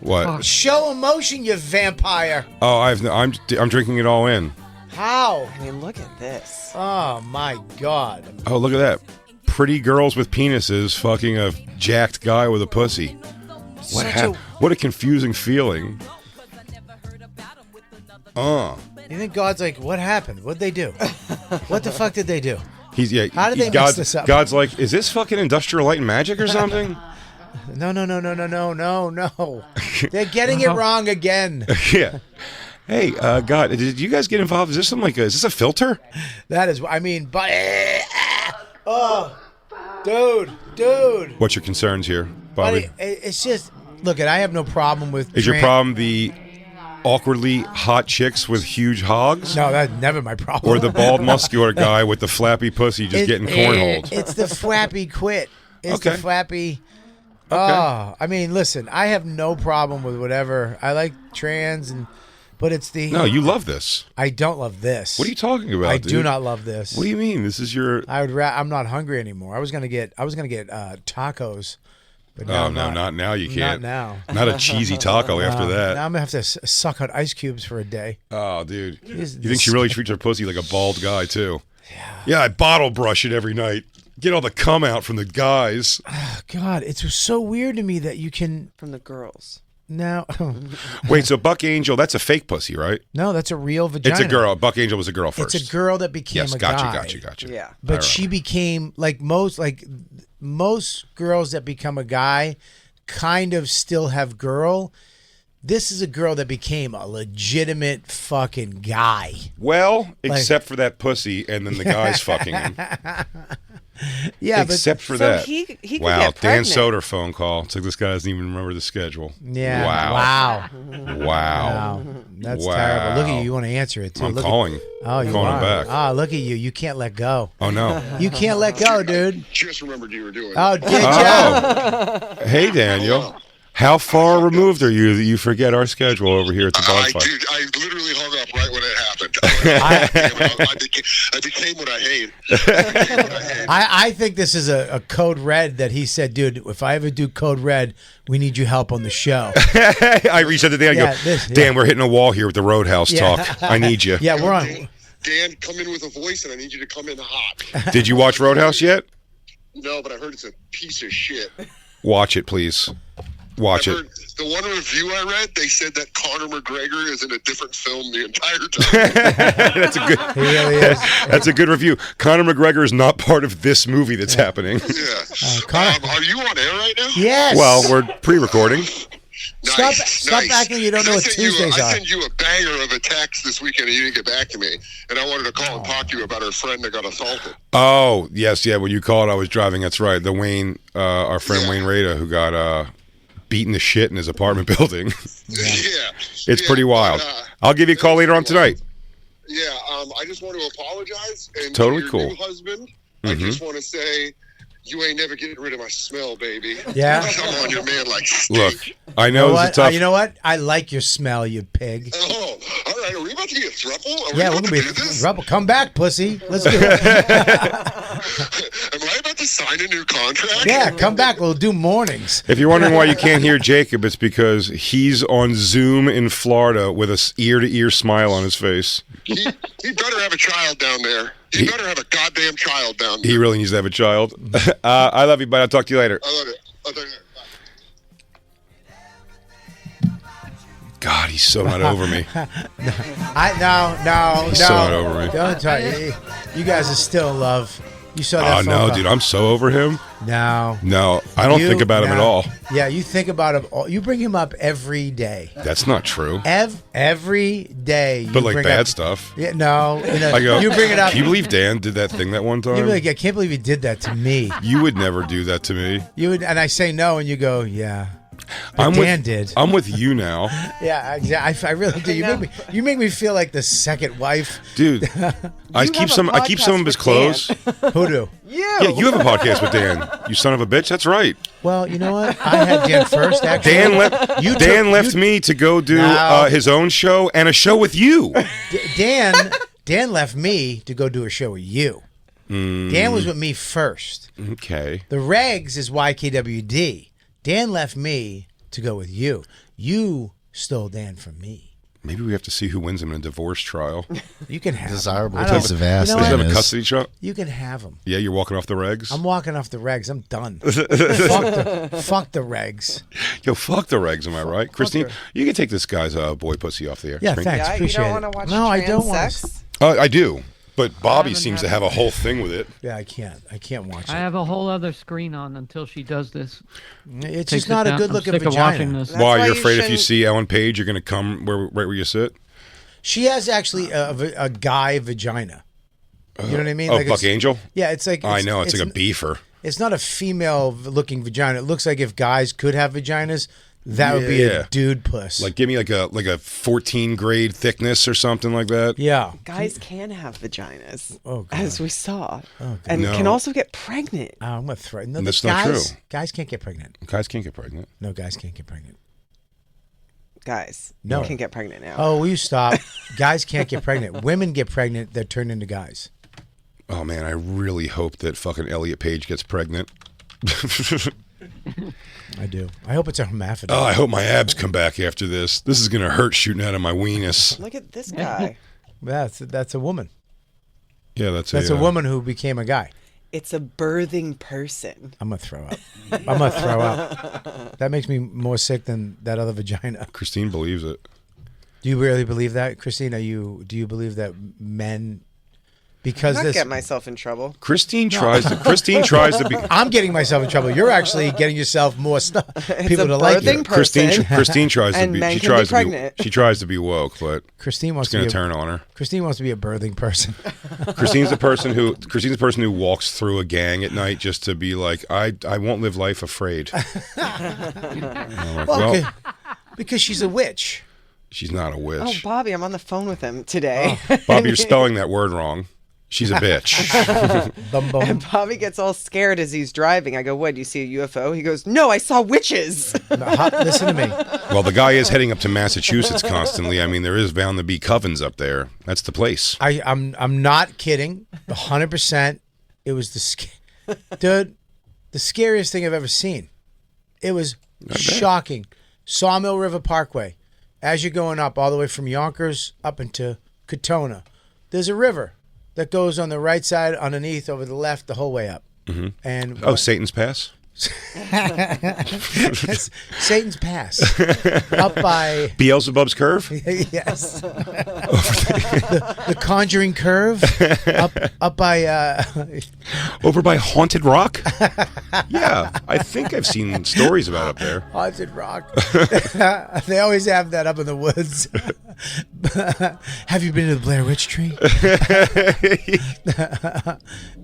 What? show emotion, you vampire. Oh, I'm drinking it all in. How? I mean, look at this. Oh my God. Oh, look at that. Pretty girls with penises fucking a jacked guy with a pussy. What what a confusing feeling. You think God's like, what happened? What'd they do? What the fuck did they do? How did they mix this up? God's like, is this fucking Industrial Light and Magic or something? No. They're getting it wrong again. Yeah. Hey, God, did you guys get involved? Is this is this a filter? That is, I mean, but oh, dude. What's your concerns here, Bobby? Buddy, it's just look. I have no problem with. Is your problem the awkwardly hot chicks with huge hogs? No, that's never my problem. Or the bald muscular guy with the flappy pussy just getting cornholed? It's the flappy quit. It's Okay. the flappy. Okay. Oh, I mean, listen. I have no problem with whatever. I like trans, but it's the. No, you love this. I don't love this. What are you talking about? I dude? do not love this. What do you mean? This is your. I'm not hungry anymore. I was gonna get tacos. But now Oh I'm no, not now. You can't. Not now. Not a cheesy taco after that. Now I'm gonna have to suck on ice cubes for a day. Oh, dude. You This- think she really treats her pussy like a bald guy too? Yeah, I bottle brush it every night. Get all the cum out from the guys. God, it's so weird to me that you can From the girls. now. Wait, so Buck Angel, that's a fake pussy, right? No, that's a real vagina. It's a girl. Buck Angel was a girl first. It's a girl that became Yes, a gotcha, guy. gotcha. Yeah. But I she remember. became most girls that become a guy kind of still have girl. This is a girl that became a legitimate fucking guy. Well, except for that pussy, and then the guy's fucking him. Yeah, Except for So that. he could Wow, get Dan pregnant. Soder phone call. It's like this guy doesn't even remember the schedule. but yeah. Wow. Wow. Wow. That's Wow. terrible. Look at you. You want to answer it too. I'm Look calling. Oh, you calling are. him back. Ah, look at you. You can't let go. Oh, no. You can't let go, dude. Just remembered you were doing Oh, it. did ya? Oh. Hey, Daniel. How far removed are you that you forget our schedule over here at the Bonfire? I literally hung up right when it happened. I became what I hate. I think this is a code red that he said, dude, if I ever do code red, we need your help on the show. I reached out to Dan and Yeah, go, Dan, we're hitting a wall here with the Roadhouse Yeah. talk. I need you. Yeah, we're on. Dan, come in with a voice, and I need you to come in hot. Did you watch Roadhouse yet? No, but I heard it's a piece of shit. Watch it, please. Watch I it. heard the one review I read, they said that Conor McGregor is in a different film the entire time. That's a good. He really is. That's a good review. Conor McGregor is not part of this movie that's happening. Yeah. Conor- Are you on air right now? Yes. Well, we're pre-recording. Stop acting you don't know what Tuesdays I are. sent you a banger of a text this weekend and you didn't get back to me. And I wanted to call and talk to you about our friend that got assaulted. Oh, yes, yeah. When you called, I was driving. That's right. The Wayne, our friend Wayne Rada, who got beaten to shit in his apartment building. Yeah. It's pretty wild. but, I'll give you a call later on tonight. Yeah, I just want to apologize. And Totally to your cool. new husband, I just want to say, you ain't never getting rid of my smell, baby. Yeah. Come on, your man like steak. Look, I know You know this is what? tough. You know what? I like your smell, you pig. Oh, all right. Are we about to get throuple? Are Yeah, we we're about gonna be to do this? rubble. Come back, pussy. Let's do it. Am I about to to sign a new contract? Yeah, come back. We'll do mornings. If you're wondering why you can't hear Jacob, it's because he's on Zoom in Florida with a ear-to-ear smile on his face. He better have a child down there. He better have a goddamn child down there. He really needs to have a child. I love you, bud. I'll talk to you later. I love it. I'll talk to you later. God, he's so not over me. No. He's so not over me. Don't talk. You guys are still in love. You saw that Oh, phone no, call. dude. I'm so over him. No. No, I don't think about him at all. Yeah, you think about him. You bring him up every day. That's not true. Every day. You But like bring bad up, stuff. Yeah, no. I go, you bring it up. Can you believe Dan did that thing that one time? You'd be like, I can't believe he did that to me. You would never do that to me. You would, and I say no, and you go, yeah. But I'm Dan with, did. I'm with you now. Yeah, exactly. I really do. You make me feel like the second wife. Dude, I keep some of his clothes. Who do? Yeah, you have a podcast with Dan. You son of a bitch. That's right. Well, you know what? I had Dan first, actually. Dan left me to go do his own show and a show with you. Dan left me to go do a show with you. Dan was with me first. Okay. The regs is YKWd. Dan left me to go with you. You stole Dan from me. Maybe we have to see who wins him in a divorce trial. You can have Desirable him. I don't- piece of ass. You know Does what? he have a is. custody trial? You can have him. Yeah, you're walking off the regs? I'm walking off the regs. I'm done. fuck the regs. Yo, fuck the regs, am I right? Christine, her. you can take this guy's boy pussy off the air. Yeah, Screen. thanks. Yeah, you Appreciate don't it. want to watch No, I don't want sex? I do, but Bobby haven't seems had to have a it. whole thing with it. Yeah, I can't. I can't watch I it. have a whole other screen on until she does this. It's Takes just it not a down. good I'm looking sick of watching vagina. this. That's Why, why you're you afraid if you shouldn't- see Ellen Page, you're going to come right where you sit? She has actually a guy vagina. You know what I mean? Oh, Like Buck it's- Angel? Yeah, it's like I know, it's like a beefer. It's not a female-looking vagina. It looks like if guys could have vaginas, that would be Yeah. a dude puss. Like, give me like a 14 grade thickness or something like that. yeah. Guys can have vaginas, Oh, God. as we saw, God. and No. can also get pregnant. I'm gonna throw. No, That's guys, not true. Guys can't get pregnant. Guys can't get pregnant. No, guys can't get pregnant. Guys, No. you can get pregnant now. Oh, will you stop? Guys can't get pregnant. Women get pregnant. They're turned into guys. Oh, man, I really hope that fucking Elliot Page gets pregnant. I do. I hope it's a hermaphrodite. Oh, I hope my abs come back after this. This is going to hurt shooting out of my weenus. Look at this guy. That's a woman. Yeah, that's That's a woman who became a guy. It's a birthing person. I'm gonna throw up. I'm gonna throw up. That makes me more sick than that other vagina. Christine believes it. Do you really believe that, Christine? Do you believe that men? Because Not this, get myself in trouble. Christine tries to be. I'm getting myself in trouble. You're actually getting yourself more stuff. People a to like birthing you. person. Christine tries to And be. men She can be tries to be. pregnant. She tries to be woke, but Christine wants it's to going be to a, turn on her. Christine wants to be a birthing person. Christine's the person who walks through a gang at night just to be like, I won't live life afraid. And I'm like, well, Okay. Because she's a witch. she's not a Oh, witch. Bobby, I'm on the phone with him today. Bobby, you're spelling that word wrong. She's a bitch. Bum bum. And Bobby gets all scared as he's driving. I go, what, do you see a UFO? He goes, no, I saw witches. Listen to me. Well, the guy is heading up to Massachusetts constantly. I mean, there is bound to be covens up there. That's the place. I'm not kidding. 100%. It was dude, the scariest thing I've ever seen. It was shocking. Sawmill River Parkway. As you're going up all the way from Yonkers up into Katona, there's a river that goes on the right side, underneath, over the left, the whole way up. Mm-hmm. And Oh, Satan's Pass? It's Satan's Pass. Up by Beelzebub's Curve? yes, the Conjuring Curve. Up by Over by Haunted Rock? Yeah, I think I've seen stories about up there. Haunted Rock. They always have that up in the woods. Have you been to the Blair Witch Tree?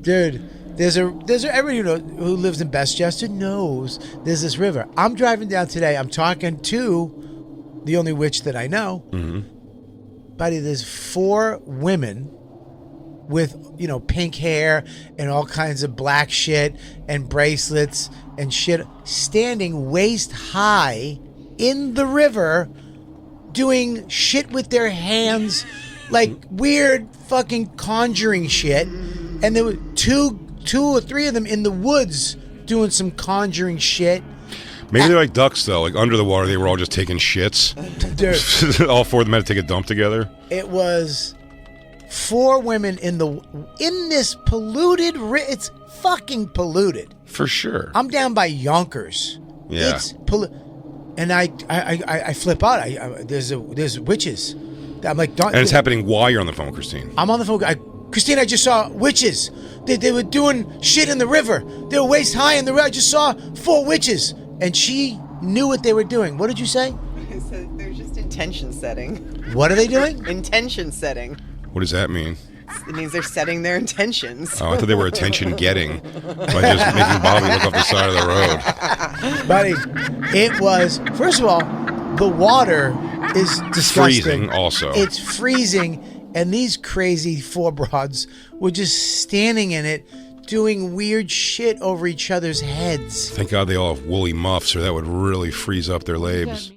Dude, there's everybody who lives in Westchester knows there's this river. I'm driving down today. I'm talking to the only witch that I know. Mm-hmm. Buddy, there's 4 women with, pink hair and all kinds of black shit and bracelets and shit standing waist high in the river doing shit with their hands, like weird fucking conjuring shit. And there were two 2 or 3 of them in the woods doing some conjuring shit. Maybe they're like ducks, though. Like under the water, they were all just taking shits. Dude, All 4 of them had to take a dump together. it was 4 women in this polluted. It's fucking polluted. For sure. I'm down by Yonkers. Yeah. It's and I flip out. There's witches. I'm like, don't. And it's happening while you're on the phone, Christine. I'm on the phone. Christine, I just saw witches. They were doing shit in the river. They were waist high in the river. I just saw 4 witches. And she knew what they were doing. What did you say? So they're just intention setting. What are they doing? Intention setting. What does that mean? It means they're setting their intentions. Oh, I thought they were attention getting by just making Bobby look off the side of the road. Buddy, it was, first of all, the water is disgusting. Freezing also. It's freezing, and these crazy 4 broads were just standing in it doing weird shit over each other's heads. Thank God they all have woolly muffs, or that would really freeze up their labes.